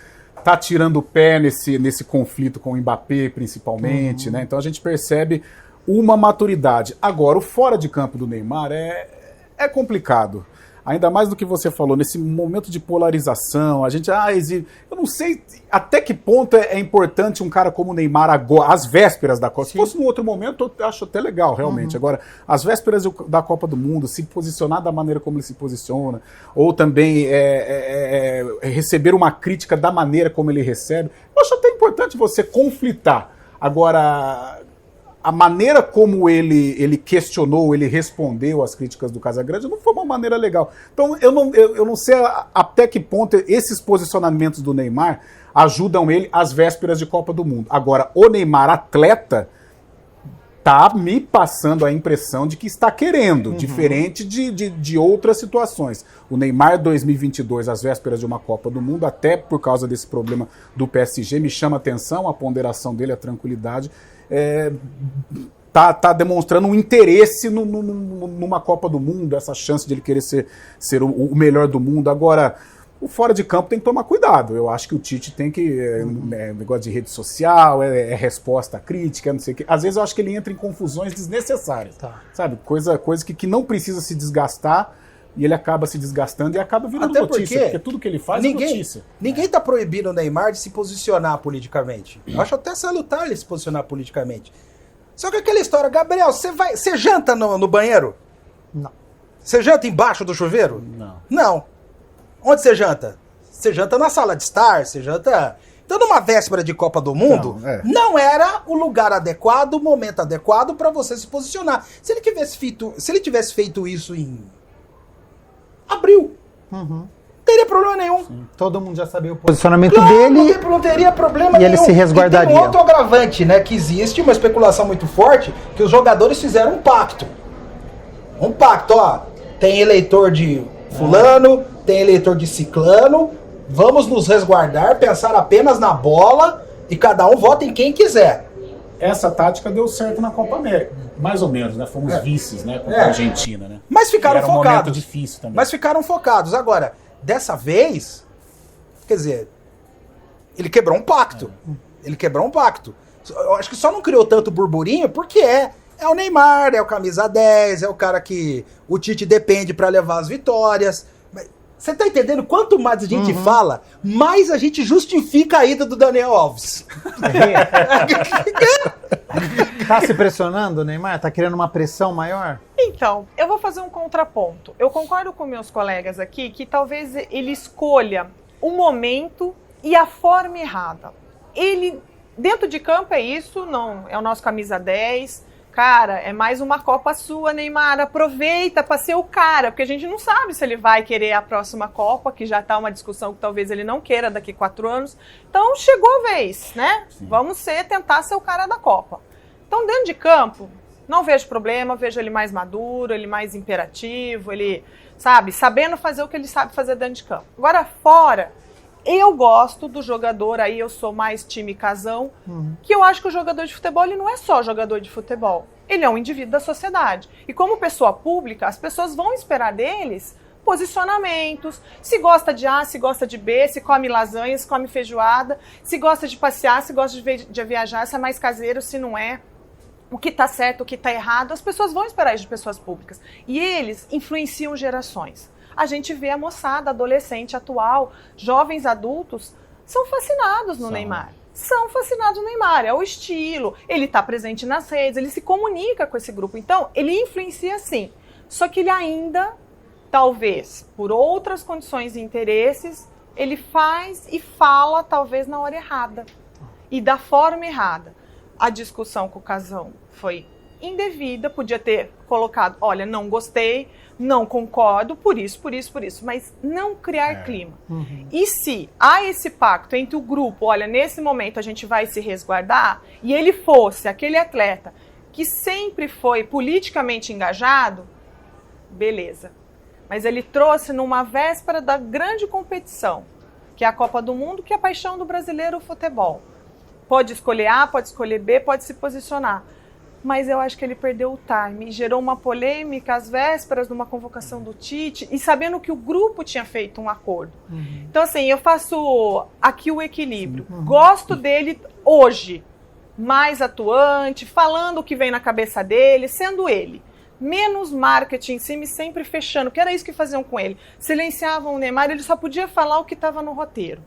tá tirando o pé nesse conflito com o Mbappé, principalmente, né? Então a gente percebe uma maturidade. Agora, o fora de campo do Neymar é complicado. Ainda mais do que você falou, nesse momento de polarização, a gente, eu não sei até que ponto é importante um cara como o Neymar agora, às vésperas da Copa. Sim. Se fosse num outro momento, eu acho até legal, realmente. Agora, às vésperas da Copa do Mundo, se posicionar da maneira como ele se posiciona, ou também receber uma crítica da maneira como ele recebe, eu acho até importante você conflitar. Agora, a maneira como ele questionou, ele respondeu às críticas do Casagrande não foi uma maneira legal. Então eu não sei até que ponto esses posicionamentos do Neymar ajudam ele às vésperas de Copa do Mundo. Agora, o Neymar atleta tá me passando a impressão de que está querendo, diferente de outras situações. O Neymar 2022, às vésperas de uma Copa do Mundo, até por causa desse problema do PSG, me chama a atenção, a ponderação dele, a tranquilidade, tá demonstrando um interesse numa Copa do Mundo, essa chance de ele querer ser o melhor do mundo. Agora, o fora de campo tem que tomar cuidado. Eu acho que o Tite tem que... negócio de rede social, resposta à crítica, não sei o quê. Às vezes eu acho que ele entra em confusões desnecessárias. Tá. Sabe? Coisa que não precisa se desgastar, e ele acaba se desgastando e acaba virando até notícia, porque tudo que ele faz é notícia. Ninguém tá proibindo o Neymar de se posicionar politicamente. Eu acho até salutar ele se posicionar politicamente. Só que aquela história, Gabriel, você janta no banheiro? Não. Você janta embaixo do chuveiro? Não. Onde você janta? Você janta na sala de estar, você janta... Então, numa véspera de Copa do Mundo, não era o lugar adequado, o momento adequado para você se posicionar. Se ele tivesse feito isso em abril, não teria problema nenhum. Sim. Todo mundo já sabia o posicionamento dele. Não teria problema nenhum. E ele se resguardaria. E tem um outro agravante, né? Que existe uma especulação muito forte, que os jogadores fizeram um pacto. Um pacto, ó. Tem eleitor de fulano, tem eleitor de ciclano, vamos nos resguardar, pensar apenas na bola e cada um vota em quem quiser. Essa tática deu certo na Copa América, mais ou menos, né? Fomos vices, né? Contra a Argentina, né? Mas ficaram era focados. Um momento difícil também. Mas ficaram focados. Agora, dessa vez, quer dizer, ele quebrou um pacto. Ele quebrou um pacto. Eu acho que só não criou tanto burburinho porque é o Neymar, é o camisa 10, é o cara que o Tite depende pra levar as vitórias. Você tá entendendo? Quanto mais a gente fala, mais a gente justifica a ida do Daniel Alves. Tá se pressionando, Neymar? Tá criando uma pressão maior? Então, eu vou fazer um contraponto. Eu concordo com meus colegas aqui que talvez ele escolha o momento e a forma errada. Ele, dentro de campo é isso, não é o nosso camisa 10. Cara, é mais uma Copa sua, Neymar, aproveita para ser o cara, porque a gente não sabe se ele vai querer a próxima Copa, que já tá uma discussão que talvez ele não queira daqui a 4 anos. Então, chegou a vez, né? Sim. Vamos tentar ser o cara da Copa. Então, dentro de campo, não vejo problema, vejo ele mais maduro, ele mais imperativo, ele, sabe, sabendo fazer o que ele sabe fazer dentro de campo. Agora, fora... Eu gosto do jogador, aí eu sou mais time casão, que eu acho que o jogador de futebol ele não é só jogador de futebol. Ele é um indivíduo da sociedade. E como pessoa pública, as pessoas vão esperar deles posicionamentos, se gosta de A, se gosta de B, se come lasanha, se come feijoada, se gosta de passear, se gosta de viajar, se é mais caseiro, se não é. o que está certo, o que está errado, as pessoas vão esperar isso de pessoas públicas. E eles influenciam gerações. A gente vê a moçada, adolescente atual, jovens adultos, são fascinados no Neymar. São fascinados no Neymar, é o estilo, ele está presente nas redes, ele se comunica com esse grupo. Então, ele influencia sim. Só que ele ainda, talvez, por outras condições e interesses, ele faz e fala, talvez, na hora errada. E da forma errada. A discussão com o Casão foi indevida, podia ter colocado, olha, não gostei, não concordo, por isso, mas não criar clima. E se há esse pacto entre o grupo, olha, nesse momento a gente vai se resguardar, e ele fosse aquele atleta que sempre foi politicamente engajado, beleza. Mas ele trouxe numa véspera da grande competição, que é a Copa do Mundo, que é a paixão do brasileiro, o futebol. Pode escolher A, pode escolher B, pode se posicionar. Mas eu acho que ele perdeu o time, gerou uma polêmica às vésperas de uma convocação do Tite, e sabendo que o grupo tinha feito um acordo. Então, assim, eu faço aqui o equilíbrio. Gosto dele hoje, mais atuante, falando o que vem na cabeça dele, sendo ele. Menos marketing em cima e sempre fechando, que era isso que faziam com ele. Silenciavam o Neymar, ele só podia falar o que estava no roteiro.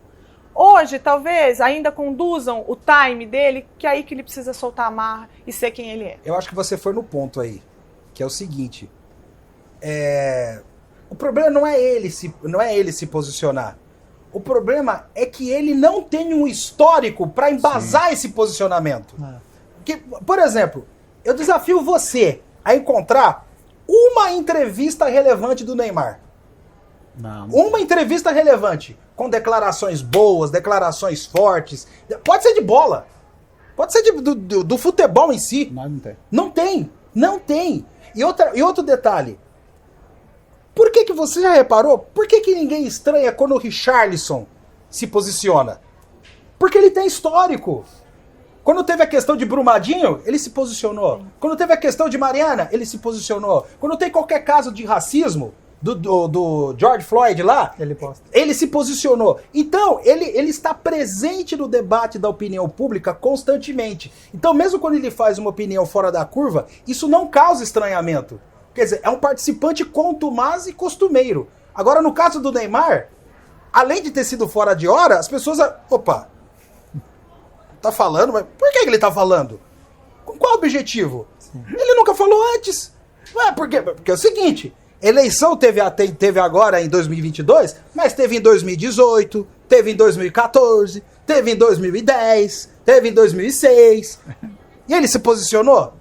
Hoje, talvez, ainda conduzam o time dele, que é aí que ele precisa soltar a marra e ser quem ele é. Eu acho que você foi no ponto aí, que é o seguinte. O problema não é ele se posicionar. O problema é que ele não tem um histórico para embasar esse posicionamento. Que, por exemplo, eu desafio você a encontrar uma entrevista relevante do Neymar. Não. Uma entrevista relevante, com declarações boas, declarações fortes. Pode ser de bola. Pode ser do futebol em si. Mas não tem. Não tem. E outro detalhe. Por que você já reparou? Por que ninguém estranha quando o Richarlison se posiciona? Porque ele tem histórico. Quando teve a questão de Brumadinho, ele se posicionou. Quando teve a questão de Mariana, ele se posicionou. Quando tem qualquer caso de racismo, do George Floyd lá, ele se posicionou. Então, ele está presente no debate da opinião pública constantemente. Então, mesmo quando ele faz uma opinião fora da curva, isso não causa estranhamento. Quer dizer, é um participante contumaz e costumeiro. Agora, no caso do Neymar, além de ter sido fora de hora, as pessoas... Opa, tá falando, mas por que ele tá falando? Com qual objetivo? Sim. Ele nunca falou antes. Porque é o seguinte... Eleição teve agora em 2022, mas teve em 2018, teve em 2014, teve em 2010, teve em 2006. E ele se posicionou?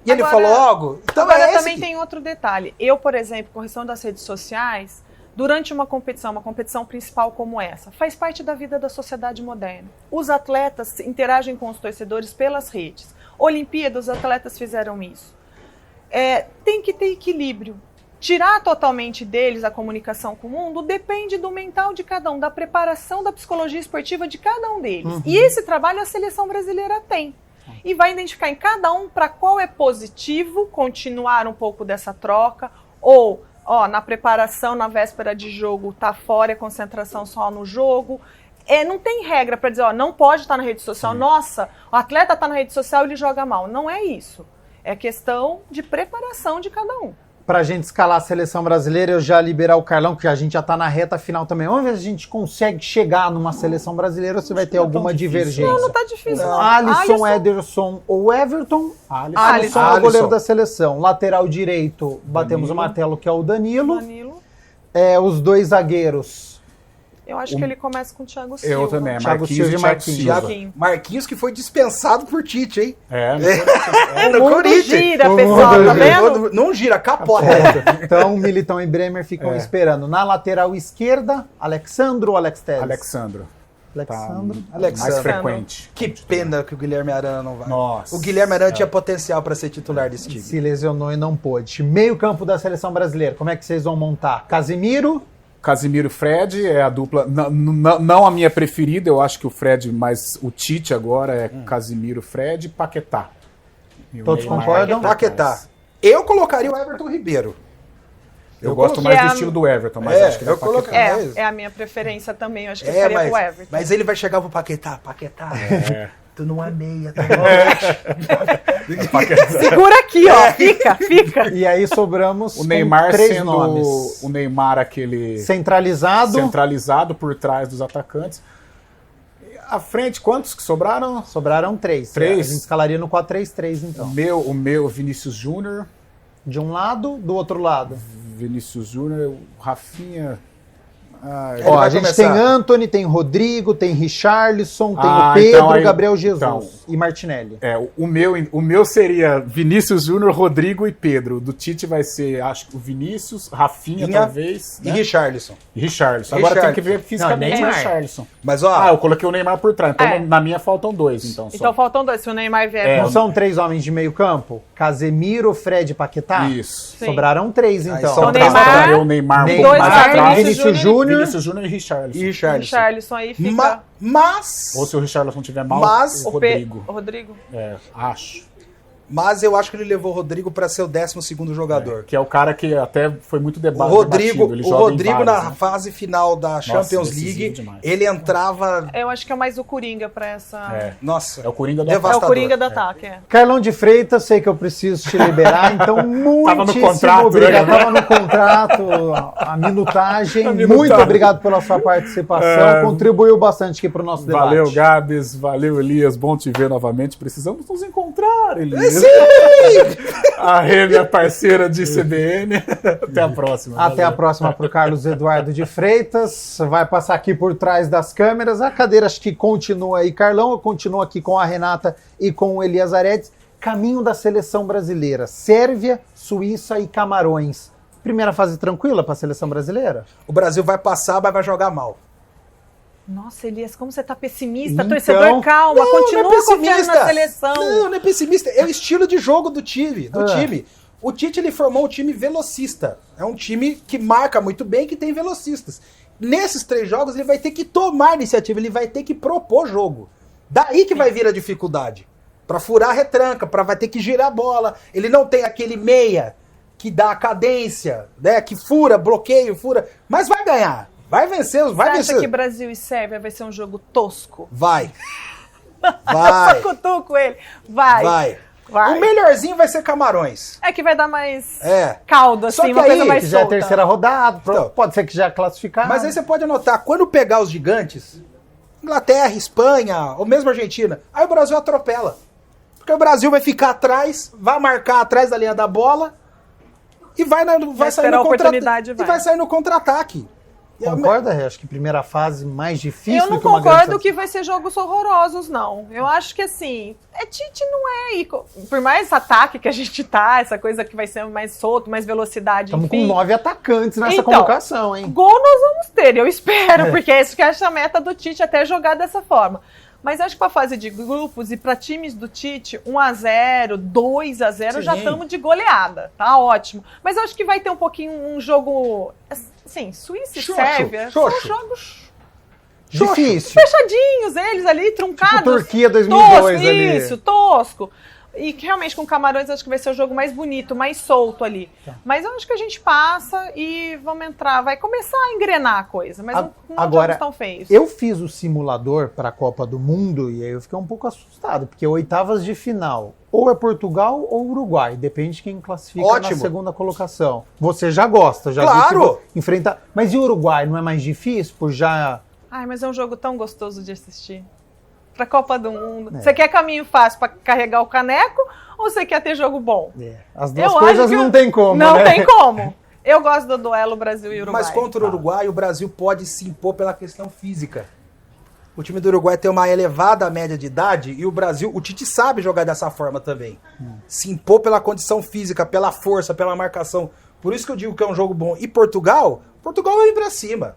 E ele falou algo? Então agora também tem outro detalhe. Eu, por exemplo, correção das redes sociais, durante uma competição principal como essa, faz parte da vida da sociedade moderna. Os atletas interagem com os torcedores pelas redes. Olimpíadas, os atletas fizeram isso. Tem que ter equilíbrio. Tirar totalmente deles a comunicação com o mundo depende do mental de cada um, da preparação da psicologia esportiva de cada um deles. E esse trabalho a seleção brasileira tem. E vai identificar em cada um para qual é positivo continuar um pouco dessa troca, ou na preparação, na véspera de jogo, tá fora, é concentração só no jogo. Não tem regra para dizer, não pode estar na rede social. Nossa, o atleta está na rede social e ele joga mal. Não é isso. É questão de preparação de cada um. Pra gente escalar a seleção brasileira, eu já liberar o Carlão, que a gente já tá na reta final também. Vamos ver se a gente consegue chegar numa seleção brasileira ou se vai ter alguma divergência. Não tá difícil. Não. Alisson, Ederson ou Everton. Alisson é o goleiro da seleção. Lateral direito, batemos o martelo, que é o Danilo. Os dois zagueiros. Eu acho que ele começa com o Thiago Silva. Eu também, Thiago Silva e Marquinhos. Marquinhos que foi dispensado por Tite, hein? No Corinthians. Gira, pessoal, tá vendo? Não gira, capota. Então, Militão e Bremer ficam esperando. Na lateral esquerda, Alexandro ou Alex Telles? Alexandro. Mais frequente. Que pena que o Guilherme Arana não vai. Nossa. O Guilherme Arana tinha potencial para ser titular desse time. Se lesionou e não pôde. Meio campo da seleção brasileira, como é que vocês vão montar? Casimiro e Fred é a dupla, não a minha preferida, eu acho que o Fred, mas o Tite agora é Casimiro, Fred e Paquetá. Todos concordam? Paquetá. Eu colocaria o Everton Ribeiro. Eu gosto mais do estilo do Everton, mas acho que eu colocaria. É a minha preferência também, eu acho que eu ficaria com o Everton. Mas ele vai chegar pro Paquetá. Tu não é meia, tá Segura aqui, ó. Fica. E aí sobramos O Neymar com 3 sendo nomes. o Neymar aquele Centralizado. por trás dos atacantes. À frente, quantos que sobraram? Sobraram 3. 3? A gente escalaria no 4-3-3, então. O meu Vinícius Júnior. De um lado, do outro lado. Vinícius Júnior, o Rafinha. Ó, vai a gente começar. tem Antony, tem Rodrigo, tem Richarlison, tem Ah, o Pedro, então aí- Gabriel Jesus então. e Martinelli. O meu seria Vinícius Júnior, Rodrigo e Pedro. Do Tite vai ser, acho que o Vinícius, Rafinha, Inha talvez. E Né? Richarlison. E Richarlison. Agora tem que ver fisicamente o Neymar. Richarlison. Mas, ó, Eu coloquei o Neymar por trás. Então É. na minha faltam 2, então. Então faltam 2. Se o Neymar vier... Não são 3 homens de meio campo? Casemiro, Fred e Paquetá? Isso. Sim. Sobraram 3, Aí então. são Então, três. Neymar- Sobraria o Neymar um pouco Neymar, mais dois atrás. Vinícius Júnior. Vinícius Júnior e Richarlison. e Richarlison. Richarlison aí fica... Mas Ou se o Richarlison tiver mal, Mas- o Rodrigo. O Rodrigo. Acho. Mas eu acho que ele levou o Rodrigo para ser o 12º jogador. Que é o cara que até foi muito O debatido. Rodrigo, Ele o joga em Rodrigo vários, na né? fase final da Champions decisivo League, demais. ele entrava... Eu acho que é mais o Coringa pra essa... Nossa, É o Coringa do É o devastador. Coringa do ataque, Carlão de Freitas, sei que eu preciso te liberar, então muitíssimo contrato, obrigado. né? Tava no contrato, a minutagem. A minutagem. Muito obrigado pela sua participação, contribuiu bastante aqui para o nosso debate. Valeu, Gabs. Valeu, Elias. Bom te ver novamente. Precisamos nos encontrar, Elias. A Rê, minha parceira de CBN. Até a próxima. Até a Valeu. próxima para o Carlos Eduardo de Freitas. Vai passar aqui por trás das câmeras. A cadeira acho que continua aí, Carlão. Eu continuo aqui com a Renata e com o Elias Aredes. Caminho da seleção brasileira. Sérvia, Suíça e Camarões. Primeira fase tranquila para a seleção brasileira? O Brasil vai passar, mas vai jogar mal. Nossa, Elias, como você tá pessimista. Então- Torcedor, calma. Continua confiando na seleção. Não é pessimista. É o estilo de jogo do time. Ah. O Tite, ele formou um time velocista. É um time que marca muito bem, que tem velocistas. Nesses 3 jogos, ele vai ter que tomar iniciativa, ele vai ter que propor jogo. Daí que vai vir a dificuldade. Pra furar a retranca, vai ter que girar a bola. Ele não tem aquele meia que dá a cadência, né? Que fura, bloqueio, fura. Mas vai ganhar. Vai vencer, vai Você vencer. acha que Brasil e Sérvia vai ser um jogo tosco? Vai. Só Vai. cutuco ele. Vai. O melhorzinho vai ser Camarões. É que vai dar mais É. caldo, Só assim, que uma coisa aí, mais Que já é a solta. terceira rodada, Então. pode ser que já é classificado. Mas aí você pode anotar, quando pegar os gigantes, Inglaterra, Espanha, ou mesmo Argentina, aí o Brasil atropela. Porque o Brasil vai ficar atrás, vai marcar atrás da linha da bola e vai sair esperar no a oportunidade, e vai. vai sair no contra-ataque. E é o Concorda, Rê? Acho que primeira fase mais difícil Eu não do que uma concordo grande que vai ser jogos horrorosos, não. Eu acho que, assim, Tite não é... Por mais ataque que a gente tá, essa coisa que vai ser mais solto, mais velocidade, Estamos com enfim. 9 atacantes nessa Então, convocação, hein? Gol nós vamos ter, eu espero, porque é isso que acha a meta do Tite, até jogar dessa forma. Mas acho que para fase de grupos e para times do Tite, 1-0, 2-0, já Sim. estamos de goleada. Tá ótimo. Mas eu acho que vai ter um pouquinho um jogo... Assim, Suíça e Xoxo, Sérvia xoxo. são jogos Difícil. fechadinhos, eles ali, truncados. Tipo Turquia 2002 tosco, ali. Isso, tosco. E que realmente com Camarões acho que vai ser o jogo mais bonito, mais solto ali. Tá. Mas eu acho que a gente passa e vamos entrar, vai começar a engrenar a coisa, mas não Agora, jogos tão feios. Eu fiz o simulador para a Copa do Mundo e aí eu fiquei um pouco assustado, porque oitavas de final, ou é Portugal ou Uruguai, depende de quem classifica Ótimo. na segunda colocação. Você já gosta, já Claro! viu que enfrentar. Mas e o Uruguai, não é mais difícil por já... Ai, mas é um jogo tão gostoso de assistir. Pra Copa do Mundo. Você quer caminho fácil pra carregar o caneco ou você quer ter jogo bom? As duas Eu coisas acho que não tem como, Não né? tem como. Eu gosto do duelo Brasil e Uruguai. Mas contra o Uruguai, o Brasil pode se impor pela questão física. O time do Uruguai tem uma elevada média de idade e o Brasil, o Tite sabe jogar dessa forma também. Se impor pela condição física, pela força, pela marcação. Por isso que eu digo que é um jogo bom. E Portugal vai ir pra cima.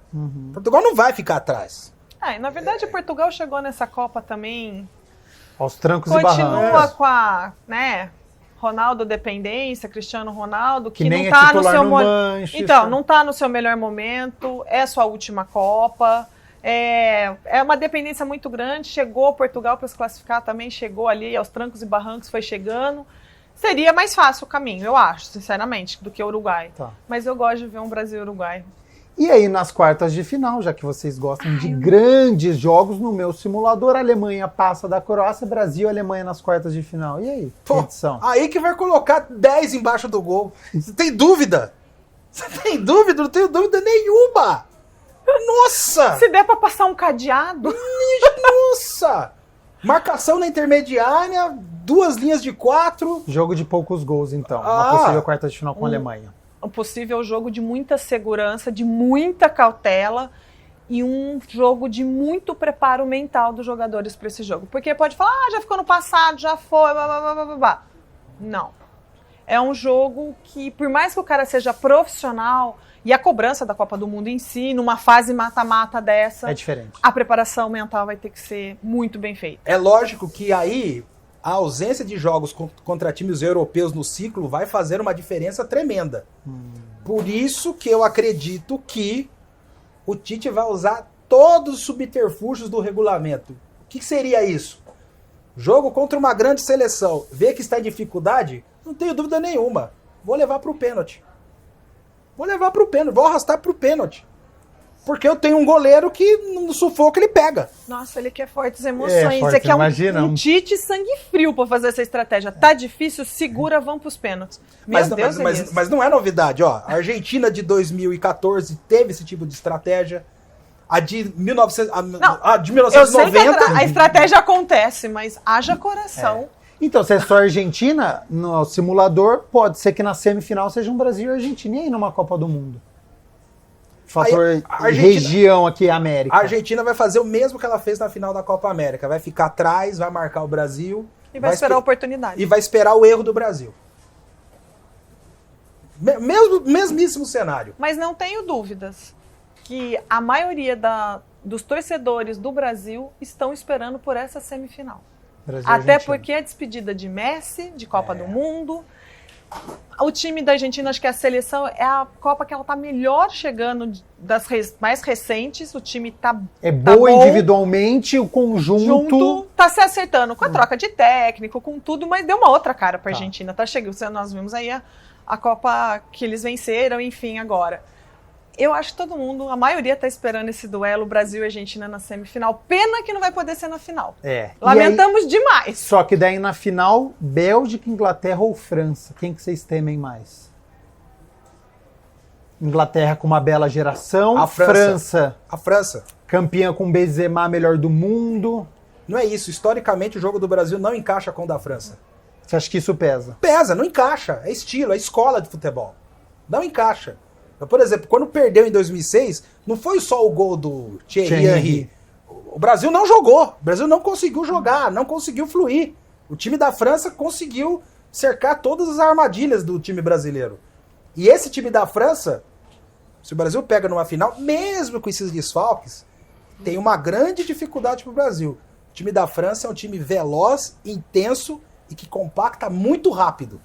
Portugal não vai ficar atrás. Na verdade, Portugal chegou nessa Copa também. Aos trancos e Continua barrancos. com a, Ronaldo dependência, Cristiano Ronaldo, que nem não é tá no titular seu no Manchester. Então, não tá no seu melhor momento, é sua última Copa. É uma dependência muito grande. Chegou Portugal para se classificar também, chegou ali aos trancos e barrancos, foi chegando. Seria mais fácil o caminho, eu acho, sinceramente, do que o Uruguai. Tá. Mas eu gosto de ver um Brasil e Uruguai. E aí, nas quartas de final, já que vocês gostam de grandes jogos, no meu simulador, a Alemanha passa da Croácia, Brasil e Alemanha nas quartas de final. E aí? Pô, Edição. aí que vai colocar 10 embaixo do gol. Você tem dúvida? Você tem dúvida? Não tenho dúvida nenhuma. Nossa! Se der pra passar um cadeado. Nossa! Marcação na intermediária, 2 linhas de 4. Jogo de poucos gols, então. Ah. Uma possível quarta de final com a Alemanha. Um possível jogo de muita segurança, de muita cautela e um jogo de muito preparo mental dos jogadores para esse jogo. Porque pode falar, já ficou no passado, já foi, blá, blá, blá, blá, blá. Não. É um jogo que, por mais que o cara seja profissional, e a cobrança da Copa do Mundo em si, numa fase mata-mata dessa, É diferente. a preparação mental vai ter que ser muito bem feita. É lógico que aí a ausência de jogos contra times europeus no ciclo vai fazer uma diferença tremenda. Por isso que eu acredito que o Tite vai usar todos os subterfúgios do regulamento. O que seria isso? Jogo contra uma grande seleção. Vê que está em dificuldade? Não tenho dúvida nenhuma. Vou levar para o pênalti. Vou arrastar para o pênalti. Porque eu tenho um goleiro que no sufoco ele pega. Nossa, ele quer fortes emoções. forte, Você quer imagina. um Tite sangue frio pra fazer essa estratégia. Tá difícil, segura, vamos pros pênaltis. Meu Deus, Elias. Mas não é novidade, ó. A Argentina de 2014 teve esse tipo de estratégia. A de 1990... Eu sei que a estratégia acontece, mas haja coração. Então, se é só Argentina, no simulador, pode ser que na semifinal seja um Brasil e Argentina. E aí numa Copa do Mundo? Fator Aí, a Argentina- região aqui, América. A Argentina vai fazer o mesmo que ela fez na final da Copa América. Vai ficar atrás, vai marcar o Brasil. E vai esperar a oportunidade. E vai esperar o erro do Brasil. Mesmíssimo cenário. Mas não tenho dúvidas que a maioria dos torcedores do Brasil estão esperando por essa semifinal. Brasil e Até Argentina. porque a despedida de Messi, de Copa do Mundo. O time da Argentina, acho que a seleção é a Copa que ela tá melhor chegando mais recentes. O time tá É tá boa bom, individualmente, o conjunto... tá se acertando com a troca de técnico, com tudo, mas deu uma outra cara pra Tá. Argentina. Tá chegando, nós vimos aí a Copa que eles venceram, enfim, agora. Eu acho que todo mundo, a maioria tá esperando esse duelo Brasil e Argentina na semifinal. Pena que não vai poder ser na final. É. Lamentamos demais. Só que daí na final, Bélgica, Inglaterra ou França? Quem que vocês temem mais? Inglaterra com uma bela geração. A França. A França. Campeã com Benzema, melhor do mundo. Não é isso. Historicamente, o jogo do Brasil não encaixa com o da França. Você acha que isso pesa? Pesa, não encaixa. É estilo, é escola de futebol. Não encaixa. Por exemplo, quando perdeu em 2006, não foi só o gol do Thierry Henry. O Brasil não jogou. O Brasil não conseguiu jogar, não conseguiu fluir. O time da França conseguiu cercar todas as armadilhas do time brasileiro. E esse time da França, se o Brasil pega numa final, mesmo com esses desfalques, tem uma grande dificuldade para o Brasil. O time da França é um time veloz, intenso e que compacta muito rápido.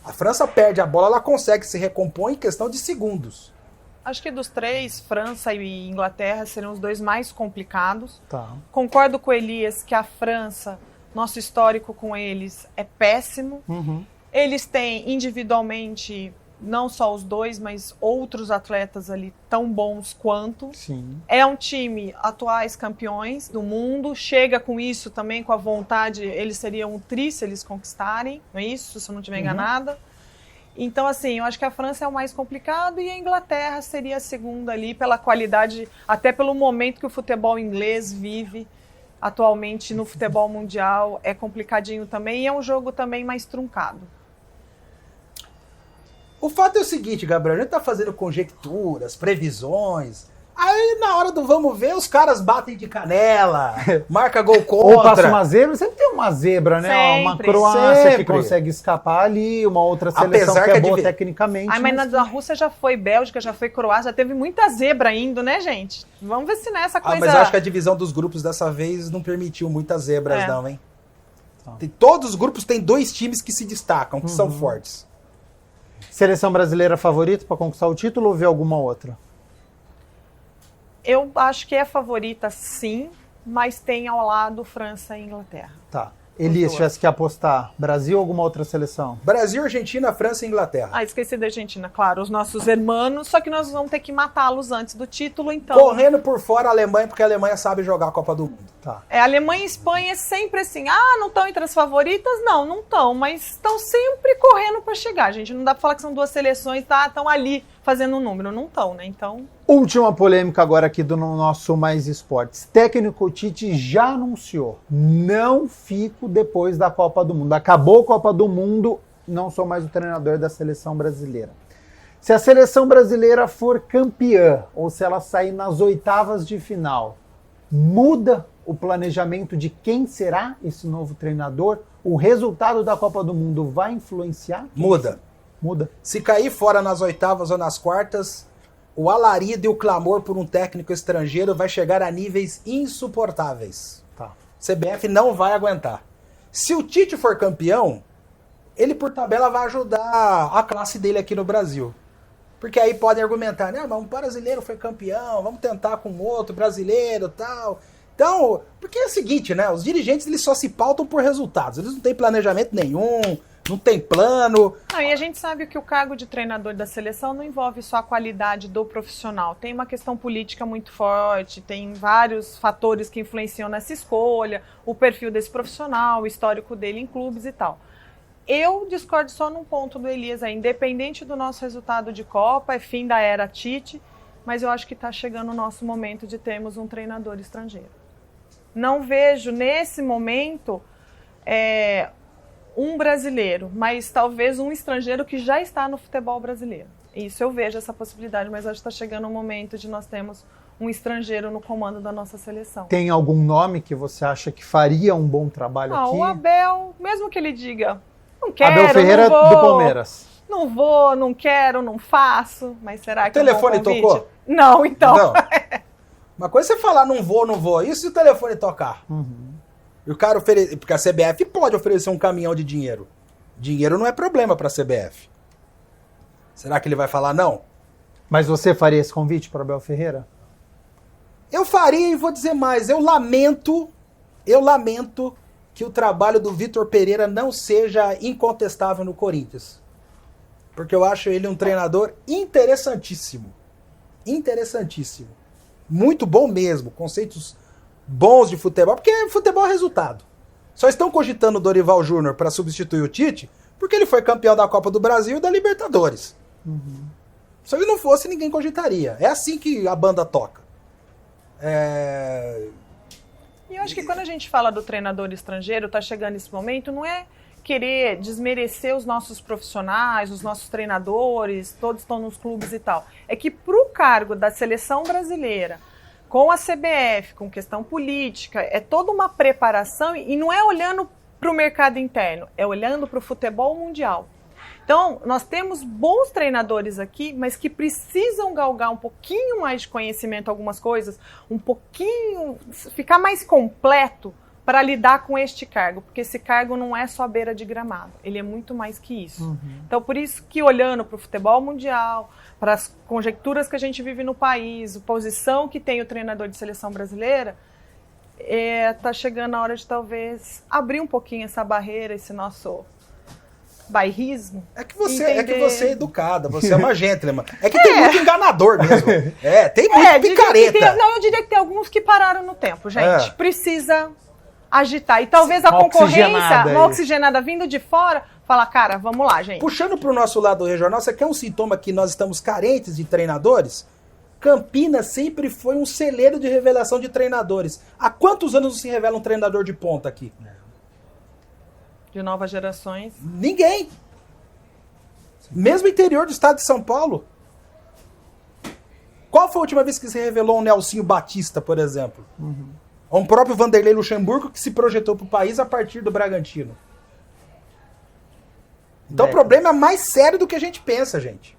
A França perde a bola, ela consegue se recompor em questão de segundos. Acho que dos três, França e Inglaterra seriam os dois mais complicados. Tá. Concordo com o Elias que a França, nosso histórico com eles é péssimo. Uhum. Eles têm individualmente, não só os dois, mas outros atletas ali tão bons quanto. Sim. É um time atuais campeões do mundo, chega com isso também, com a vontade, eles seriam um tri se eles conquistarem, não é isso? Se eu não estiver enganada. Então, assim, eu acho que a França é o mais complicado e a Inglaterra seria a segunda ali pela qualidade, até pelo momento que o futebol inglês vive atualmente no futebol mundial. É complicadinho também e é um jogo também mais truncado. O fato é o seguinte, Gabriel, a gente tá fazendo conjecturas, previsões. Aí, na hora do vamos ver, os caras batem de canela, marca gol contra. Ou passa uma zebra, sempre tem uma zebra, né? Sempre, Uma Croácia que sempre. consegue escapar ali, uma outra seleção Apesar que que é a boa divi- tecnicamente. Ai, mas na Rússia já foi Bélgica, já foi Croácia, já teve muita zebra indo, né, gente? Vamos ver se nessa coisa... Mas eu acho que a divisão dos grupos dessa vez não permitiu muitas zebras, É. não, hein? Todos os grupos têm 2 times que se destacam, que são fortes. Seleção brasileira favorita para conquistar o título ou ver alguma outra? Eu acho que é favorita, sim, mas tem ao lado França e Inglaterra. Tá. Elias, tivesse que apostar, Brasil ou alguma outra seleção? Brasil, Argentina, França e Inglaterra. Ah, esqueci da Argentina, claro, os nossos irmãos, só que nós vamos ter que matá-los antes do título, então... Correndo por fora a Alemanha, porque a Alemanha sabe jogar a Copa do Mundo. Tá. Alemanha e Espanha é sempre assim, não estão entre as favoritas? Não estão, mas estão sempre correndo para chegar, gente. Não dá para falar que são duas seleções, estão ali fazendo um número, não estão, né? Então... Última polêmica agora aqui do nosso Mais Esportes. Técnico Tite já anunciou, não fico depois da Copa do Mundo. Acabou a Copa do Mundo, não sou mais o treinador da seleção brasileira. Se a seleção brasileira for campeã, ou se ela sair nas oitavas de final, muda o planejamento de quem será esse novo treinador? O resultado da Copa do Mundo vai influenciar? Muda. Muda. Se cair fora nas oitavas ou nas quartas, o alarido e o clamor por um técnico estrangeiro vai chegar a níveis insuportáveis. Tá. CBF não vai aguentar. Se o Tite for campeão, ele por tabela vai ajudar a classe dele aqui no Brasil. Porque aí podem argumentar, né? Mas um brasileiro foi campeão, vamos tentar com outro brasileiro e tal. Então, porque é o seguinte, né? Os dirigentes eles só se pautam por resultados. Eles não têm planejamento nenhum, não tem plano. Não, e a gente sabe que o cargo de treinador da seleção não envolve só a qualidade do profissional. Tem uma questão política muito forte, tem vários fatores que influenciam nessa escolha, o perfil desse profissional, o histórico dele em clubes e tal. Eu discordo só num ponto do Elias aí, independente do nosso resultado de Copa, é fim da era Tite, mas eu acho que está chegando o nosso momento de termos um treinador estrangeiro. Não vejo nesse momento um brasileiro, mas talvez um estrangeiro que já está no futebol brasileiro. Isso eu vejo essa possibilidade, mas acho que está chegando o momento de nós termos um estrangeiro no comando da nossa seleção. Tem algum nome que você acha que faria um bom trabalho aqui? O Abel, mesmo que ele diga, não quero, Abel Ferreira não vou, do Palmeiras. Não vou, não quero, não faço, mas será que o telefone tocou? Não, então. Não. Uma coisa é você falar não vou. E se o telefone tocar? Uhum. E o cara oferece, porque a CBF pode oferecer um caminhão de dinheiro. Dinheiro não é problema para a CBF. Será que ele vai falar não? Mas você faria esse convite para Abel Ferreira? Eu faria e vou dizer mais. Eu lamento que o trabalho do Vitor Pereira não seja incontestável no Corinthians. Porque eu acho ele um treinador interessantíssimo. Interessantíssimo. Muito bom mesmo. Conceitos bons de futebol. Porque futebol é resultado. Só estão cogitando o Dorival Júnior para substituir o Tite porque ele foi campeão da Copa do Brasil e da Libertadores. Uhum. Se ele não fosse, ninguém cogitaria. É assim que a banda toca. E eu acho que quando a gente fala do treinador estrangeiro, tá chegando esse momento, não é querer desmerecer os nossos profissionais, os nossos treinadores, todos estão nos clubes e tal. É que pro cargo da seleção brasileira, com a CBF, com questão política, é toda uma preparação e não é olhando para o mercado interno, é olhando para o futebol mundial. Então, nós temos bons treinadores aqui, mas que precisam galgar um pouquinho mais de conhecimento, algumas coisas, um pouquinho, ficar mais completo para lidar com este cargo, porque esse cargo não é só beira de gramado, ele é muito mais que isso. Uhum. Então, por isso que olhando para o futebol mundial, para as conjecturas que a gente vive no país, a posição que tem o treinador de seleção brasileira, tá chegando a hora de talvez abrir um pouquinho essa barreira, esse nosso bairrismo. É que você é educada, você é uma gentleman. É que tem muito enganador mesmo. Tem muito picareta. Eu diria que tem alguns que pararam no tempo, gente. Precisa agitar. E talvez a concorrência, uma oxigenada vindo de fora, fala, cara, vamos lá, gente. Puxando para o nosso lado regional, você quer um sintoma que nós estamos carentes de treinadores? Campinas sempre foi um celeiro de revelação de treinadores. Há quantos anos não se revela um treinador de ponta aqui? De novas gerações? Ninguém. Mesmo interior do estado de São Paulo. Qual foi a última vez que se revelou um Nelsinho Batista, por exemplo? Uhum. Ou um próprio Vanderlei Luxemburgo que se projetou para o país a partir do Bragantino. Então o problema é mais sério do que a gente pensa, gente.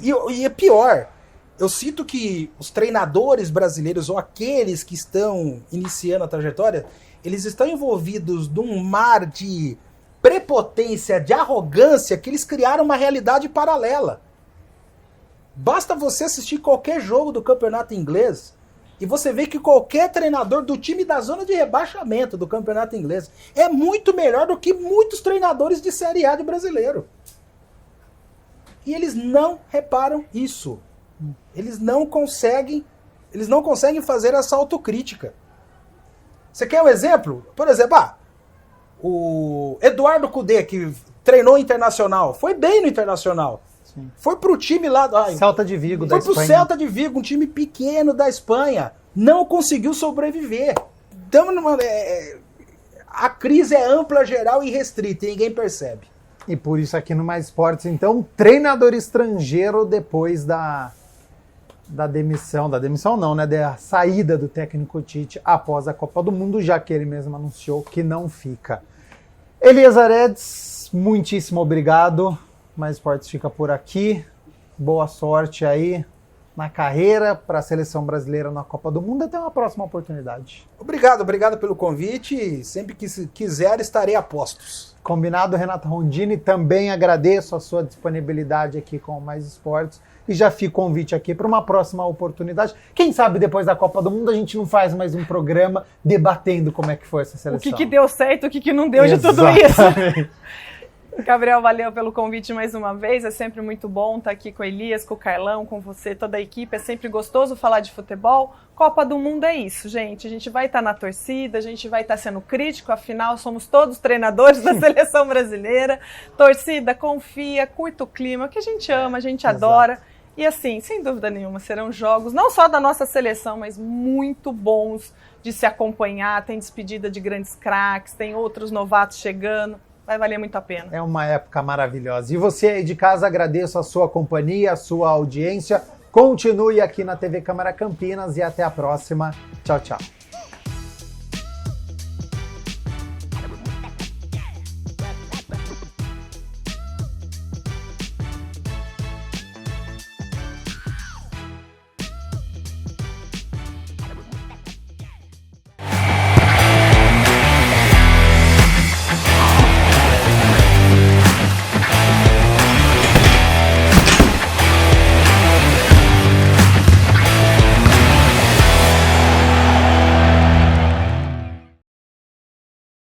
E é pior. Eu sinto que os treinadores brasileiros ou aqueles que estão iniciando a trajetória, eles estão envolvidos num mar de prepotência, de arrogância, que eles criaram uma realidade paralela. Basta você assistir qualquer jogo do campeonato inglês E você vê que qualquer treinador do time da zona de rebaixamento do campeonato inglês é muito melhor do que muitos treinadores de Série A de brasileiro. E eles não reparam isso. Eles não conseguem fazer essa autocrítica. Você quer um exemplo? Por exemplo, o Eduardo Cudê, que treinou Internacional, foi bem no Internacional. Sim. Foi pro time lá... Celta de Vigo, da Espanha. Foi pro Celta de Vigo, um time pequeno da Espanha. Não conseguiu sobreviver. Então, a crise é ampla, geral e restrita, e ninguém percebe. E por isso aqui no Mais Esportes, então, treinador estrangeiro depois da demissão não, né, da saída do técnico Tite após a Copa do Mundo, já que ele mesmo anunciou que não fica. Elias Aredes, muitíssimo obrigado. Mais Esportes fica por aqui. Boa sorte aí na carreira para a seleção brasileira na Copa do Mundo. Até uma próxima oportunidade. Obrigado pelo convite. Sempre que quiser, estarei a postos. Combinado, Renato Rondini. Também agradeço a sua disponibilidade aqui com o Mais Esportes. E já fica o convite aqui para uma próxima oportunidade. Quem sabe depois da Copa do Mundo a gente não faz mais um programa debatendo como é que foi essa seleção. O que deu certo, o que não deu de tudo isso. Gabriel, valeu pelo convite mais uma vez, é sempre muito bom estar aqui com o Elias, com o Carlão, com você, toda a equipe, é sempre gostoso falar de futebol. Copa do Mundo é isso, gente, a gente vai estar na torcida, a gente vai estar sendo crítico, afinal somos todos treinadores da seleção brasileira. Torcida, confia, curta o clima, que a gente ama, a gente adora. E assim, sem dúvida nenhuma, serão jogos não só da nossa seleção, mas muito bons de se acompanhar, tem despedida de grandes craques, tem outros novatos chegando. Vai valer muito a pena. É uma época maravilhosa. E você aí de casa, agradeço a sua companhia, a sua audiência. Continue aqui na TV Câmara Campinas e até a próxima. Tchau, tchau.